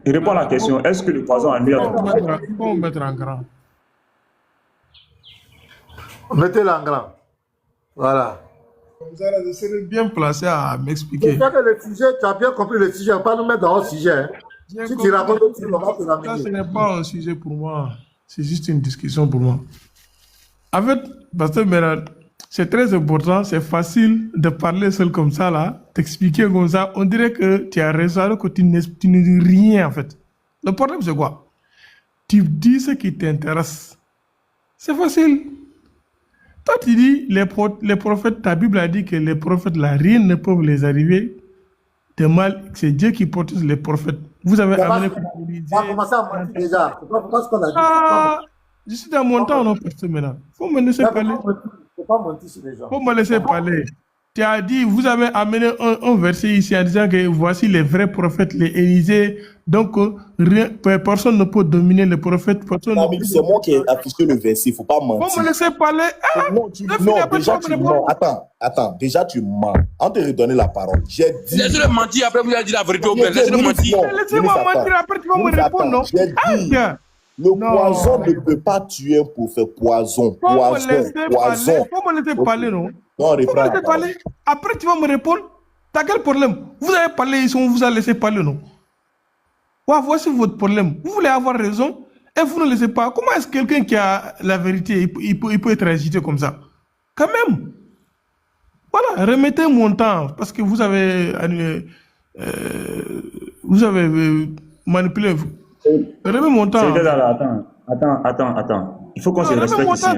Réponds à la question. Est-ce que le poison a nuit à ton prophète? Faut me mettre en grand. Mettez-la en grand. Voilà. Comme ça, là, je serais bien placé à C'est m'expliquer. ça que le sujet, tu as bien compris le sujet. On va pas nous mettre dans le sujet. Hein. Si tu racontes autre chose, on va te Ça, ce ramener. n'est pas un sujet pour moi. C'est juste une discussion pour moi. En fait, Pasteur Ménard, c'est très important. C'est facile de parler seul comme ça, là, t'expliquer comme ça. On dirait que tu as raison, alors que tu ne dis rien, en fait. Le problème, c'est quoi? Tu dis ce qui t'intéresse. C'est facile. Toi, tu dis, les prophètes, ta Bible a dit que les prophètes, là, rien ne peut les arriver de mal. C'est Dieu qui protège les prophètes. Vous avez amené... On va commencer à mentir déjà. C'est pas ce qu'on a dit. Ah, je suis dans mon temps, non, Pasteur Ménard. Faut me laisser parler. Il ne faut pas mentir sur les gens. Faut me laisser parler. Tu as dit, vous avez amené un verset ici en disant que voici les vrais prophètes, les Élysées. Donc, personne ne peut dominer les prophètes. Non, mais c'est moi qui ai affiché le verset, il ne faut pas mentir. Faut me laisser parler. Ah, Non, déjà tu mens. Attends, déjà tu mens. On te redonne la parole. J'ai dit. Laissez-le mentir, après vous allez dire la vérité au père. Laissez-le mentir. Laissez-moi mentir, après tu vas me répondre, non? J'ai dit. Le poison ne peut pas tuer un prophète. Poison. Faut me laisser parler, non? Non, Faut me laisser parler. Après, tu vas me répondre. T'as quel problème? Vous avez parlé ici, on vous a laissé parler, non? Ouais, voici votre problème. Vous voulez avoir raison et vous ne laissez pas. Comment est-ce que quelqu'un qui a la vérité, il peut être agité comme ça? Quand même. Voilà, remettez mon temps parce que vous avez manipulé. Remettez mon temps. Attends. Il faut qu'on se respecte ici. Temps,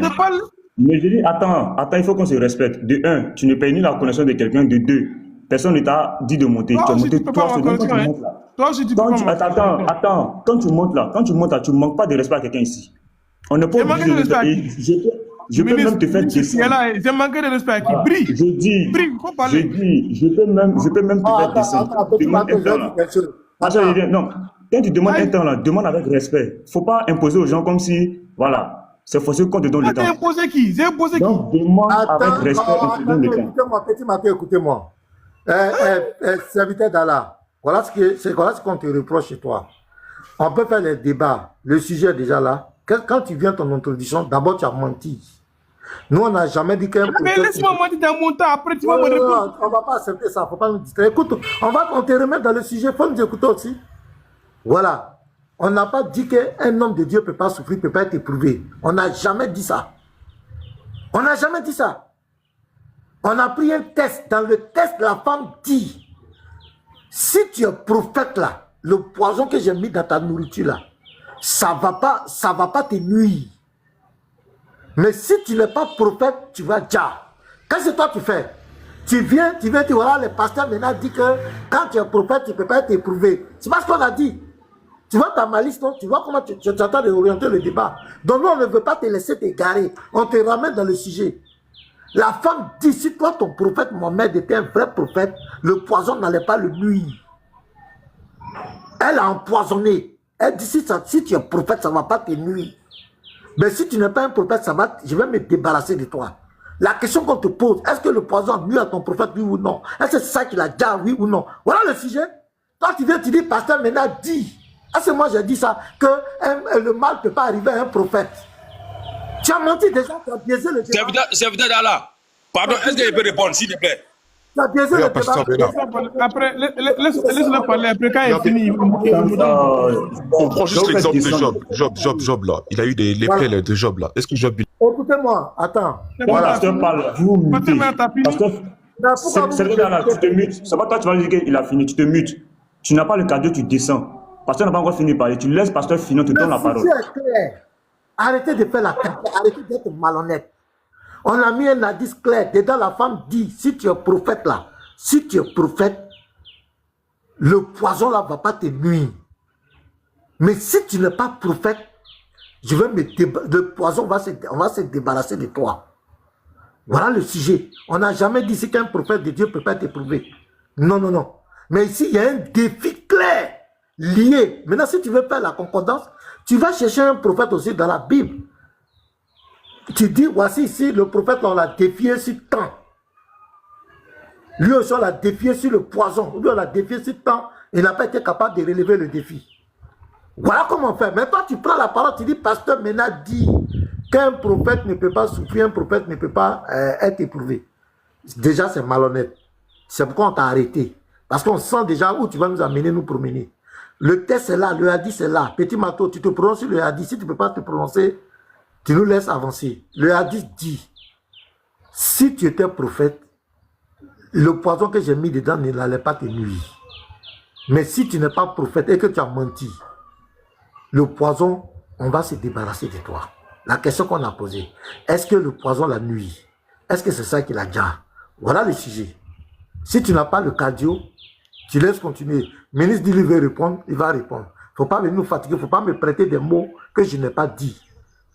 Mais je dis, attends, il faut qu'on se respecte. De 1, tu ne payes ni la connaissance de quelqu'un. De 2, personne ne t'a dit de monter. Tu as monté toi seul. Quand tu montes là. Attends, quand tu montes là, tu ne manques pas de respect à quelqu'un ici. On n'est pas obligé de respect. Je peux même te faire descendre. J'ai manqué de respect à qui? Brie. Je peux même te faire descendre. Non, quand tu demandes un temps là, demande avec respect. Faut pas imposer aux gens comme si, voilà, c'est forcé qu'on te donne le temps. J'ai imposé qui? Donc demande avec respect et te donne le temps. Écoutez-moi, petit Maté, écoutez-moi. Serviteur d'Allah, voilà ce qu'on te reproche chez toi. On peut faire les débats. Le sujet est déjà là. Quand tu viens ton introduction, d'abord tu as menti. Nous, on n'a jamais dit qu'un... Mais laisse-moi mentir dans mon temps, après tu vas me répondre. On ne va pas accepter ça, il ne faut pas nous distraire. Écoute, on te remet dans le sujet, il faut nous écouter aussi. Voilà. On n'a pas dit qu'un homme de Dieu ne peut pas souffrir, ne peut pas être éprouvé. On n'a jamais dit ça. On n'a jamais dit ça. On a pris un test. Dans le test, la femme dit, si tu es prophète là, le poison que j'ai mis dans ta nourriture là, ça va pas te nuire. Mais si tu n'es pas prophète, tu vas déjà. Qu'est-ce que toi tu fais? Tu viens, voilà, le pasteur maintenant dit que quand tu es prophète, tu ne peux pas être éprouvé. C'est pas ce qu'on a dit. Tu vois ta malice, non? Tu vois comment tu es en train d'orienter le débat. Donc nous, on ne veut pas te laisser t'égarer. On te ramène dans le sujet. La femme dit, si toi, ton prophète Mohamed était un vrai prophète, le poison n'allait pas le nuire. Elle a empoisonné. Elle dit, si tu es prophète, ça ne va pas te nuire. Mais si tu n'es pas un prophète, je vais me débarrasser de toi. La question qu'on te pose, est-ce que le poison nuit à ton prophète, oui ou non? Est-ce que c'est ça qu'il a déjà, oui ou non? Voilà le sujet. Toi, tu viens, tu dis, pasteur Mena dit. Est-ce que moi j'ai dit ça? Que le mal ne peut pas arriver à un prophète. Tu as menti déjà, tu as biaisé le débat. C'est évident là. Pardon, est-ce que je peux répondre, s'il te plaît? Tu as biaisé le débat. Après, laisse-le parler. Après, quand il finit, On prend juste l'exemple de Job là. Il a eu les plaies de Job là. Est-ce que Job... Écoutez-moi, attends. Voilà, je te parle. Vous mutez. C'est là, tu te mutes. C'est pas toi, tu vas dire qu'il a fini, tu te mutes. Tu n'as pas le cadeau, tu descends. Pasteur n'a pas encore fini de parler. Tu laisses pasteur finir, tu donnes la parole. Arrêtez de faire la tête, arrêtez d'être malhonnête. On a mis un indice clair. Dedans, la femme dit, si tu es prophète là, si tu es prophète, le poison là ne va pas te nuire. Mais si tu n'es pas prophète, le poison, on va se débarrasser de toi. Voilà le sujet. On n'a jamais dit qu'un prophète de Dieu ne peut pas t'éprouver. Non, non, non. Mais ici, il y a un défi clair, lié. Maintenant, si tu veux faire la concordance, tu vas chercher un prophète aussi dans la Bible. Tu dis, voici ici, le prophète, on l'a défié sur temps. Lui aussi, on l'a défié sur le poison. Lui, on l'a défié sur temps. Il n'a pas été capable de relever le défi. Voilà comment on fait. Mais toi, tu prends la parole, tu dis, pasteur Mena dit qu'un prophète ne peut pas souffrir, un prophète ne peut pas être éprouvé. Déjà, c'est malhonnête. C'est pourquoi on t'a arrêté. Parce qu'on sent déjà où tu vas nous amener, nous promener. Le test est là, le hadith est là. Petit Mato, tu te prononces sur le hadith. Si tu ne peux pas te prononcer, tu nous laisses avancer. Le hadith dit, si tu étais prophète, le poison que j'ai mis dedans n'allait pas te nuire. Mais si tu n'es pas prophète et que tu as menti, le poison, on va se débarrasser de toi. La question qu'on a posée, est-ce que le poison la nuit? Est-ce que c'est ça qu'il a déjà? Voilà le sujet. Si tu n'as pas le cardio, tu laisses continuer. Le ministre dit, il veut répondre, il va répondre. Il ne faut pas venir nous fatiguer, il ne faut pas me prêter des mots que je n'ai pas dit.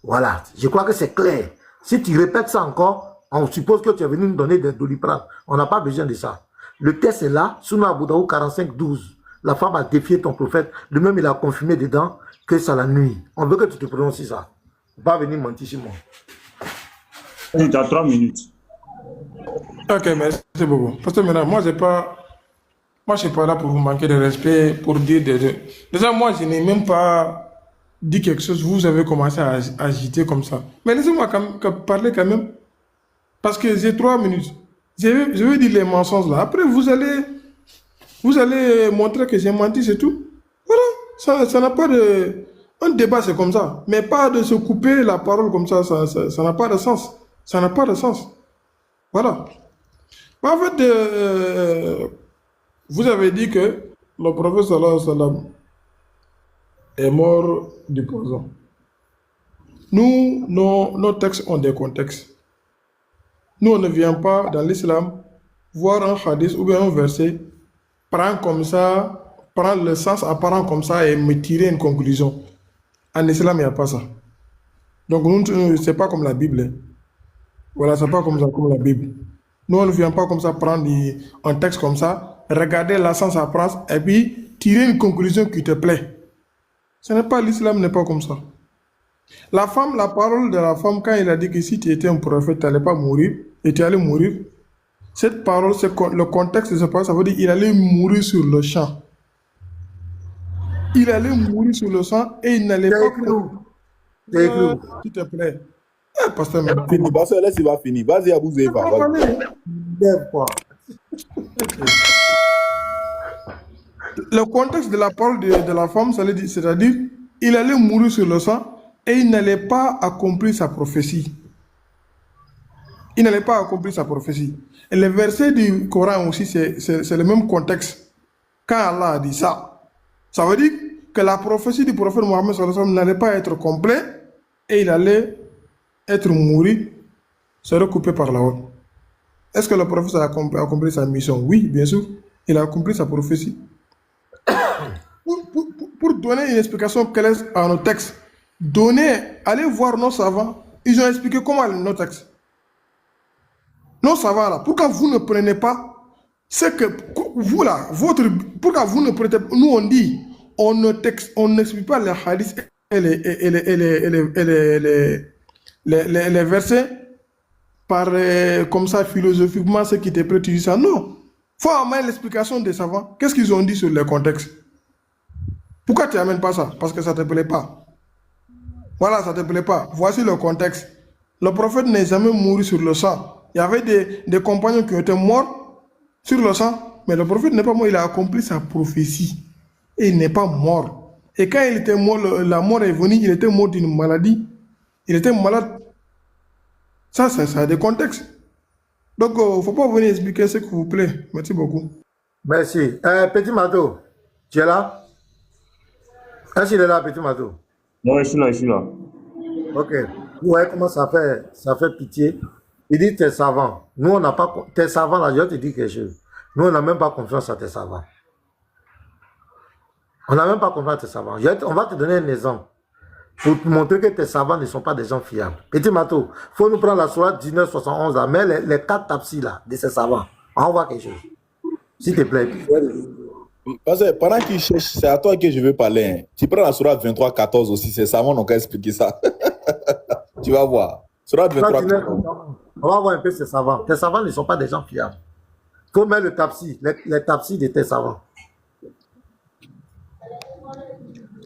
Voilà, je crois que c'est clair. Si tu répètes ça encore, on suppose que tu es venu nous donner des Doliprane. On n'a pas besoin de ça. Le test est là, Souna Aboudaou 45-12. La femme a défié ton prophète. Lui-même, il a confirmé dedans que ça la nuit. On veut que tu te prononces ça. Pas venir mentir chez moi. Tu as 3 minutes. Ok, merci beaucoup. Parce que maintenant, moi, je ne suis pas là pour vous manquer de respect, pour dire Déjà, moi, je n'ai même pas dit quelque chose. Vous avez commencé à agiter comme ça. Mais laissez-moi parler quand même. Parce que j'ai 3 minutes. Je vais dire les mensonges là. Après, vous allez montrer que j'ai menti, c'est tout. Voilà. Ça n'a pas de... Un débat, c'est comme ça. Mais pas de se couper la parole comme ça. Ça n'a pas de sens. Ça n'a pas de sens. Voilà. En fait, vous avez dit que le prophète sallallahu alayhi wa sallam est mort du poison. Nous, nos textes ont des contextes. Nous, on ne vient pas dans l'islam voir un hadith ou bien un verset, prendre le sens apparent comme ça et me tirer une conclusion. En islam, il n'y a pas ça. Donc, nous, c'est pas comme la Bible. Hein. Voilà, c'est pas comme ça, comme la Bible. Nous, on ne vient pas comme ça prendre un texte comme ça, regarder la sens apparent et puis tirer une conclusion qui te plaît. Ce n'est pas l'islam, n'est pas comme ça. La parole de la femme, quand il a dit que si tu étais un prophète, tu n'allais pas mourir, et tu allais mourir, cette parole, le contexte de cette parole, ça veut dire qu'il allait mourir sur le champ. Il allait mourir sur le champ et il n'allait pas... S'il te plaît. Pasteur, fini, pasteur, laisse, il va finir. Vas-y, Abouzé, va. Le contexte de la parole de la femme, c'est-à-dire, il allait mourir sur le sang et il n'allait pas accomplir sa prophétie. Il n'allait pas accomplir sa prophétie. Et les versets du Coran aussi, c'est le même contexte. Quand Allah a dit ça, ça veut dire que la prophétie du prophète Mohammed n'allait pas être complète et il allait être mouru, se recouper par la haute. Est-ce que le prophète a accompli sa mission? Oui, bien sûr. Il a accompli sa prophétie. Pour donner une explication claire à nos textes, allez voir nos savants, ils ont expliqué comment nos textes. Nos savants là, pourquoi vous ne prenez pas ce que vous là, pourquoi vous ne prenez pas, nous on dit, on n'explique pas les hadiths et les versets par comme ça, philosophiquement, ce qui te plaît, tu dis ça. Non. Faut amener l'explication des savants. Qu'est-ce qu'ils ont dit sur le contexte? Pourquoi tu n'amènes pas ça? Parce que ça ne te plaît pas. Voilà, ça ne te plaît pas. Voici le contexte. Le prophète n'est jamais mouru sur le sang. Il y avait des compagnons qui étaient morts sur le sang, mais le prophète n'est pas mort. Il a accompli sa prophétie. Et il n'est pas mort. Et quand il était mort, la mort est venue, il était mort d'une maladie. Il était malade. Ça a des contextes. Donc, il ne faut pas venir expliquer ce qu'il vous plaît. Merci beaucoup. Merci. Petit Mato, tu es là? Est-ce qu'il est là, Petit Mato? Oui, je suis là. Ok. Vous voyez comment ça fait pitié. Il dit tes savants. Nous, on n'a pas... Tes savants, là, je te dis quelque chose. Nous, on n'a même pas confiance à tes savants. On n'a même pas confiance à tes savants. On va te donner un exemple pour te montrer que tes savants ne sont pas des gens fiables. Petit Mato, il faut nous prendre la sourate 1971, là, mais les 4 tapsis là, de ces savants. On voit quelque chose. S'il te plaît. Parce que pendant qu'il cherche, c'est à toi que je veux parler. Hein. Tu prends la sourate 23-14 aussi, ces savants n'ont qu'à expliquer ça. Tu vas voir. Sourate 23-14. On va voir un peu ces savants. Tes savants ne sont pas des gens fiables. Il faut mettre le tapsi, les tapsis de tes savants.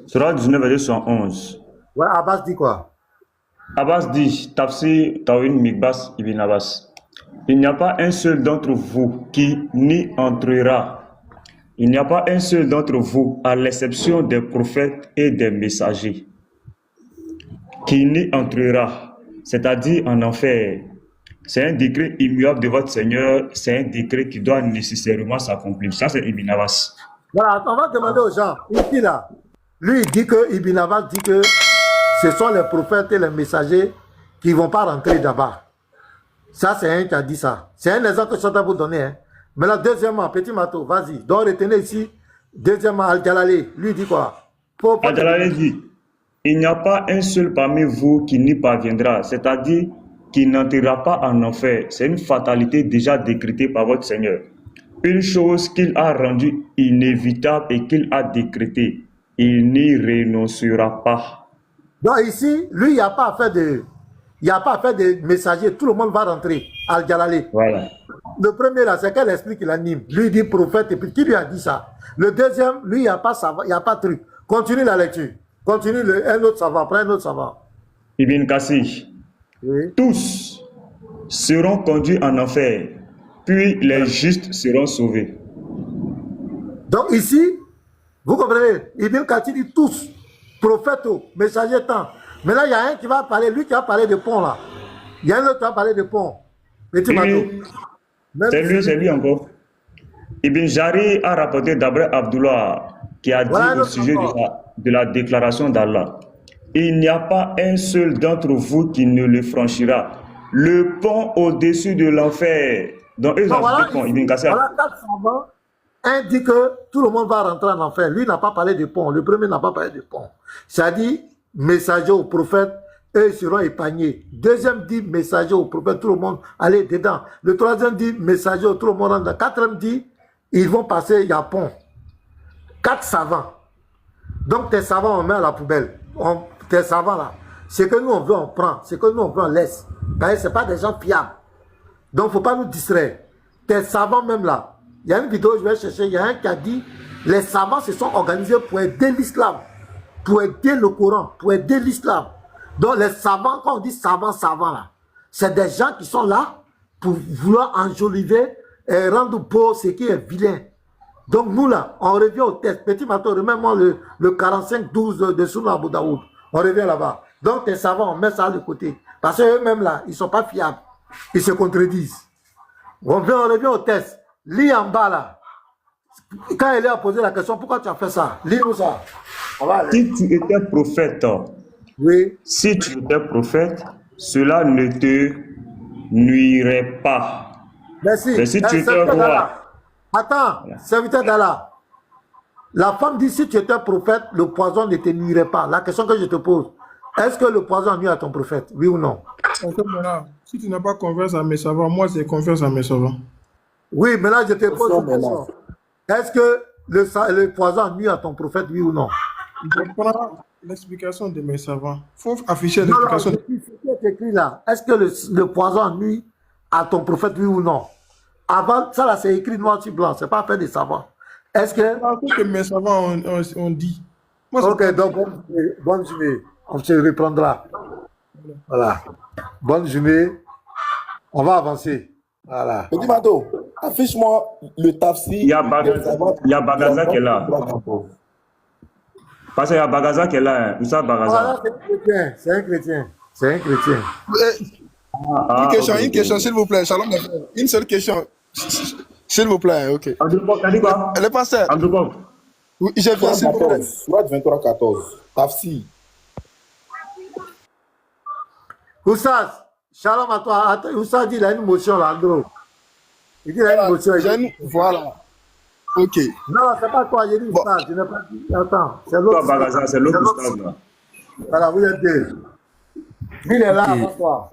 Sourate 19, verset 111. Ouais, Abbas dit quoi? Abbas dit, Tafsir Tawin Mikbas Ibn Abbas, il n'y a pas un seul d'entre vous qui n'y entrera. Il n'y a pas un seul d'entre vous, à l'exception des prophètes et des messagers, qui n'y entrera, c'est-à-dire en enfer. C'est un décret immuable de votre Seigneur, c'est un décret qui doit nécessairement s'accomplir. Ça, c'est Ibn Abbas. Voilà, on va demander aux gens, ici là, lui il dit que, Ibn Abbas dit que ce sont les prophètes et les messagers qui ne vont pas rentrer d'abord. Ça, c'est un qui a dit ça. C'est un exemple que je suis en train de vous donner. Hein. Maintenant, deuxièmement, Petit Mato, vas-y. Donc, retenez ici. Deuxièmement, Al-Jalali, lui dit quoi? Al-Jalali dit, il n'y a pas un seul parmi vous qui n'y parviendra, c'est-à-dire qui n'entrera pas en enfer. C'est une fatalité déjà décrétée par votre Seigneur. Une chose qu'il a rendue inévitable et qu'il a décrétée, il n'y renoncera pas. Donc ici, lui, il n'y a pas à faire de messagers, tout le monde va rentrer, Al-Jalali. Voilà. Le premier là, c'est quel esprit qui l'anime? Lui il dit prophète, et puis qui lui a dit ça? Le deuxième, lui, il n'y a pas de truc. Continue la lecture. Continue un autre savant, prends un autre savant. Ibn Kassir. Oui. Tous seront conduits en enfer, puis les justes seront sauvés. Donc ici, vous comprenez? Ibn Kassir dit tous. Prophète, messager, temps. Mais là, il y a un qui va parler, lui qui va parler de pont là. Il y a un autre qui va parler de pont. Petit Mato. C'est lui encore. Ibn Jari a rapporté d'Abraham Abdullah qui a dit au sujet de la déclaration d'Allah. Il n'y a pas un seul d'entre vous qui ne le franchira. Le pont au-dessus de l'enfer. Donc, eux ont dit pont. Ibn Kassir. Voilà, 4 savants. Un dit que tout le monde va rentrer en enfer. Lui n'a pas parlé de pont. Le premier n'a pas parlé de pont. C'est-à-dire, messager au prophète, eux seront épargnés. Deuxième dit messager au prophète, tout le monde allez dedans. Le troisième dit messager, tout le monde rentre dedans. Quatrième dit, ils vont passer, il y a pont. 4 savants. Donc tes savants, on met à la poubelle. Tes savants là, ce que nous on veut, on prend. Ce que nous on veut, on laisse. Parce que ce n'est pas des gens fiables. Donc il ne faut pas nous distraire. Tes savants même là, il y a une vidéo, je vais chercher, il y a un qui a dit, les savants se sont organisés pour aider l'islam, pour aider le Coran, pour aider l'islam. Donc les savants, quand on dit savants là, c'est des gens qui sont là pour vouloir enjoliver et rendre beau ce qui est vilain. Donc nous là, on revient au texte. Petit Mato, remets-moi le 45-12 de Sunnah Abu Daoud. On revient là-bas. Donc tes savants, on met ça de côté. Parce qu'eux-mêmes là, ils ne sont pas fiables. Ils se contredisent. On revient au texte. Lis en bas là. Quand elle a posé la question, pourquoi tu as fait ça? Lis-nous ça. Si tu étais prophète, oui. Si tu étais prophète, cela ne te nuirait pas. Merci. Mais si tu étais roi. Attends, serviteur d'Allah. La femme dit si tu étais prophète, le poison ne te nuirait pas. La question que je te pose, est-ce que le poison nuit à ton prophète? Oui ou non? Si tu n'as pas confiance à mes savants, moi j'ai confiance à mes savants. Oui, maintenant je te pose une question. Est-ce que le poison nuit à ton prophète, oui ou non? Je prends l'explication de mes savants. Il faut afficher l'explication. que tu écris là, est-ce que le poison nuit à ton prophète, oui ou non? Avant, ça là, c'est écrit noir sur blanc, c'est pas fait de savoir. Est-ce que... C'est ce que mes savants ont dit. Moi, ok, donc bonne journée. On se reprendra. Voilà. Bonne journée. On va avancer. Voilà. Petit Mato, affiche-moi le tafsir. Il y a Bagaza qui est là. Parce qu'il y a Bagaza qui est là. Hein. Où ça, Bagaza? Voilà, c'est un chrétien. C'est un chrétien. Une question, s'il vous plaît. Shalom. Une seule question. S'il vous plaît, ok. Le pasteur. Oui, j'ai vu, s'il vous plaît. Soit 23-14. Tafsir. Oussas, shalom à toi. Attends, Oussas dit qu'il a une motion là, Andro. Il dit qu'il a une motion. Voilà. Ok. Non, c'est pas toi, j'ai dit Oussas. Je n'ai pas dit. Attends, c'est l'autre. C'est l'autre Oussas là. Voilà, vous êtes deux. Il est là avant toi.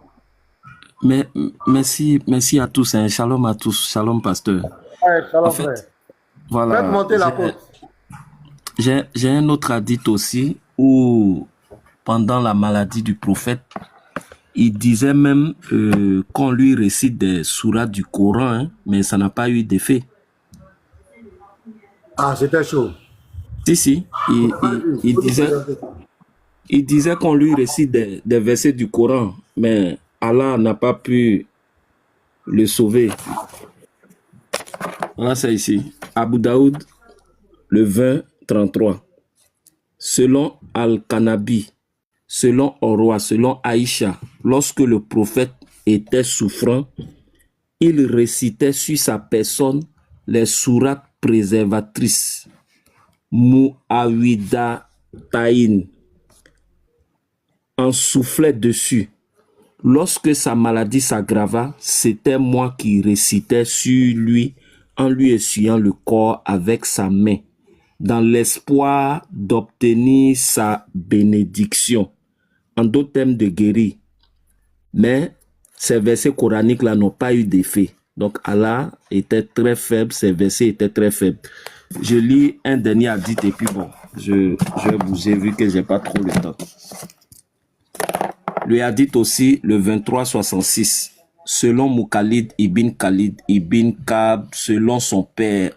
Mais, merci à tous, hein. Shalom à tous, shalom pasteur. Ouais, shalom, en fait, frère. voilà, faites monter la côte. J'ai un autre hadith aussi où pendant la maladie du prophète, il disait même qu'on lui récite des sourates du Coran, hein, mais ça n'a pas eu d'effet. Ah, c'était chaud. Si, il disait qu'on lui récite des versets du Coran, mais Allah n'a pas pu le sauver. Voilà, c'est ici. Abu Daoud, le 20-33. Selon Al-Kanabi, selon Orwa, selon Aïcha, lorsque le prophète était souffrant, il récitait sur sa personne les sourates préservatrices. Mu'awida Taïn. En soufflait dessus. Lorsque sa maladie s'aggrava, c'était moi qui récitais sur lui en lui essuyant le corps avec sa main, dans l'espoir d'obtenir sa bénédiction. En d'autres termes, de guérir. Mais ces versets coraniques-là n'ont pas eu d'effet. Donc Allah était très faible, ces versets étaient très faibles. Je lis un dernier hadith et puis bon, je vais bouger vu que j'ai pas trop le temps. Le hadith aussi, le 23-66, selon Moukalid ibn Khalid ibn Kab, selon son père,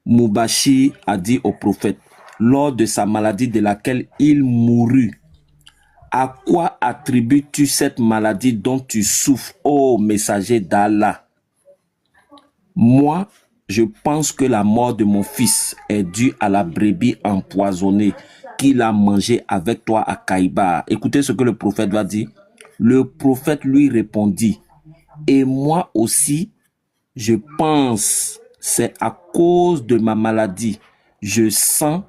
Moubashi a dit au prophète, lors de sa maladie de laquelle il mourut, à quoi attribues-tu cette maladie dont tu souffres, ô messager d'Allah? Moi, je pense que la mort de mon fils est due à la brebis empoisonnée qu'il a mangé avec toi à Kaïba. Écoutez ce que le prophète va dire. Le prophète lui répondit, et moi aussi, je pense, c'est à cause de ma maladie. Je sens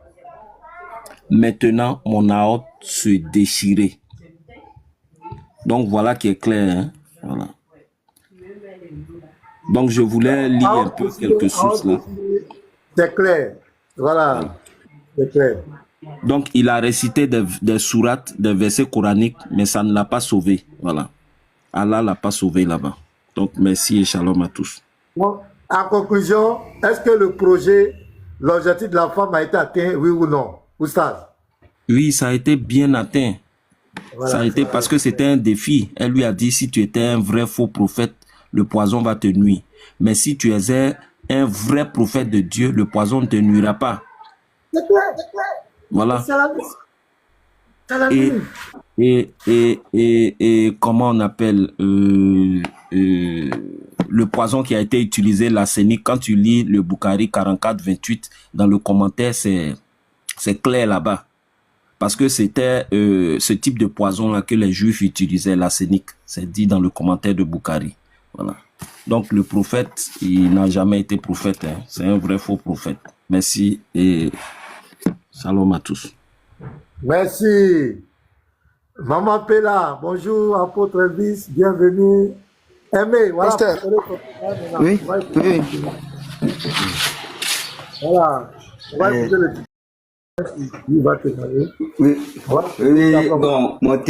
maintenant mon aorte se déchirer. Donc voilà qui est clair. Hein? Voilà. Donc je voulais lire un peu quelques sources là. C'est clair. Voilà. C'est clair. Donc, il a récité des sourates, des versets coraniques, mais ça ne l'a pas sauvé. Voilà. Allah l'a pas sauvé là-bas. Donc, merci et shalom à tous. Bon, en conclusion, est-ce que le projet, l'objectif de la femme a été atteint, oui ou non? Oustaz? Oui, ça a été bien atteint. Voilà, ça a été parce que c'était un défi. Elle lui a dit, si tu étais un vrai faux prophète, le poison va te nuire. Mais si tu es un vrai prophète de Dieu, le poison ne te nuira pas. C'est clair. Voilà. Et comment on appelle le poison qui a été utilisé, l'arsenic, quand tu lis le Bukhari 44-28, dans le commentaire, c'est clair là-bas. Parce que c'était ce type de poison-là que les Juifs utilisaient, l'arsenic. C'est dit dans le commentaire de Bukhari. Voilà. Donc le prophète, il n'a jamais été prophète. Hein. C'est un vrai faux prophète. Merci et shalom à tous. Merci. Maman Pella, bonjour, apôtre Elvis, bienvenue. Aimé, voilà. Oui. Voilà. On va écouter le... Il va te parler. Oui, bon, moi,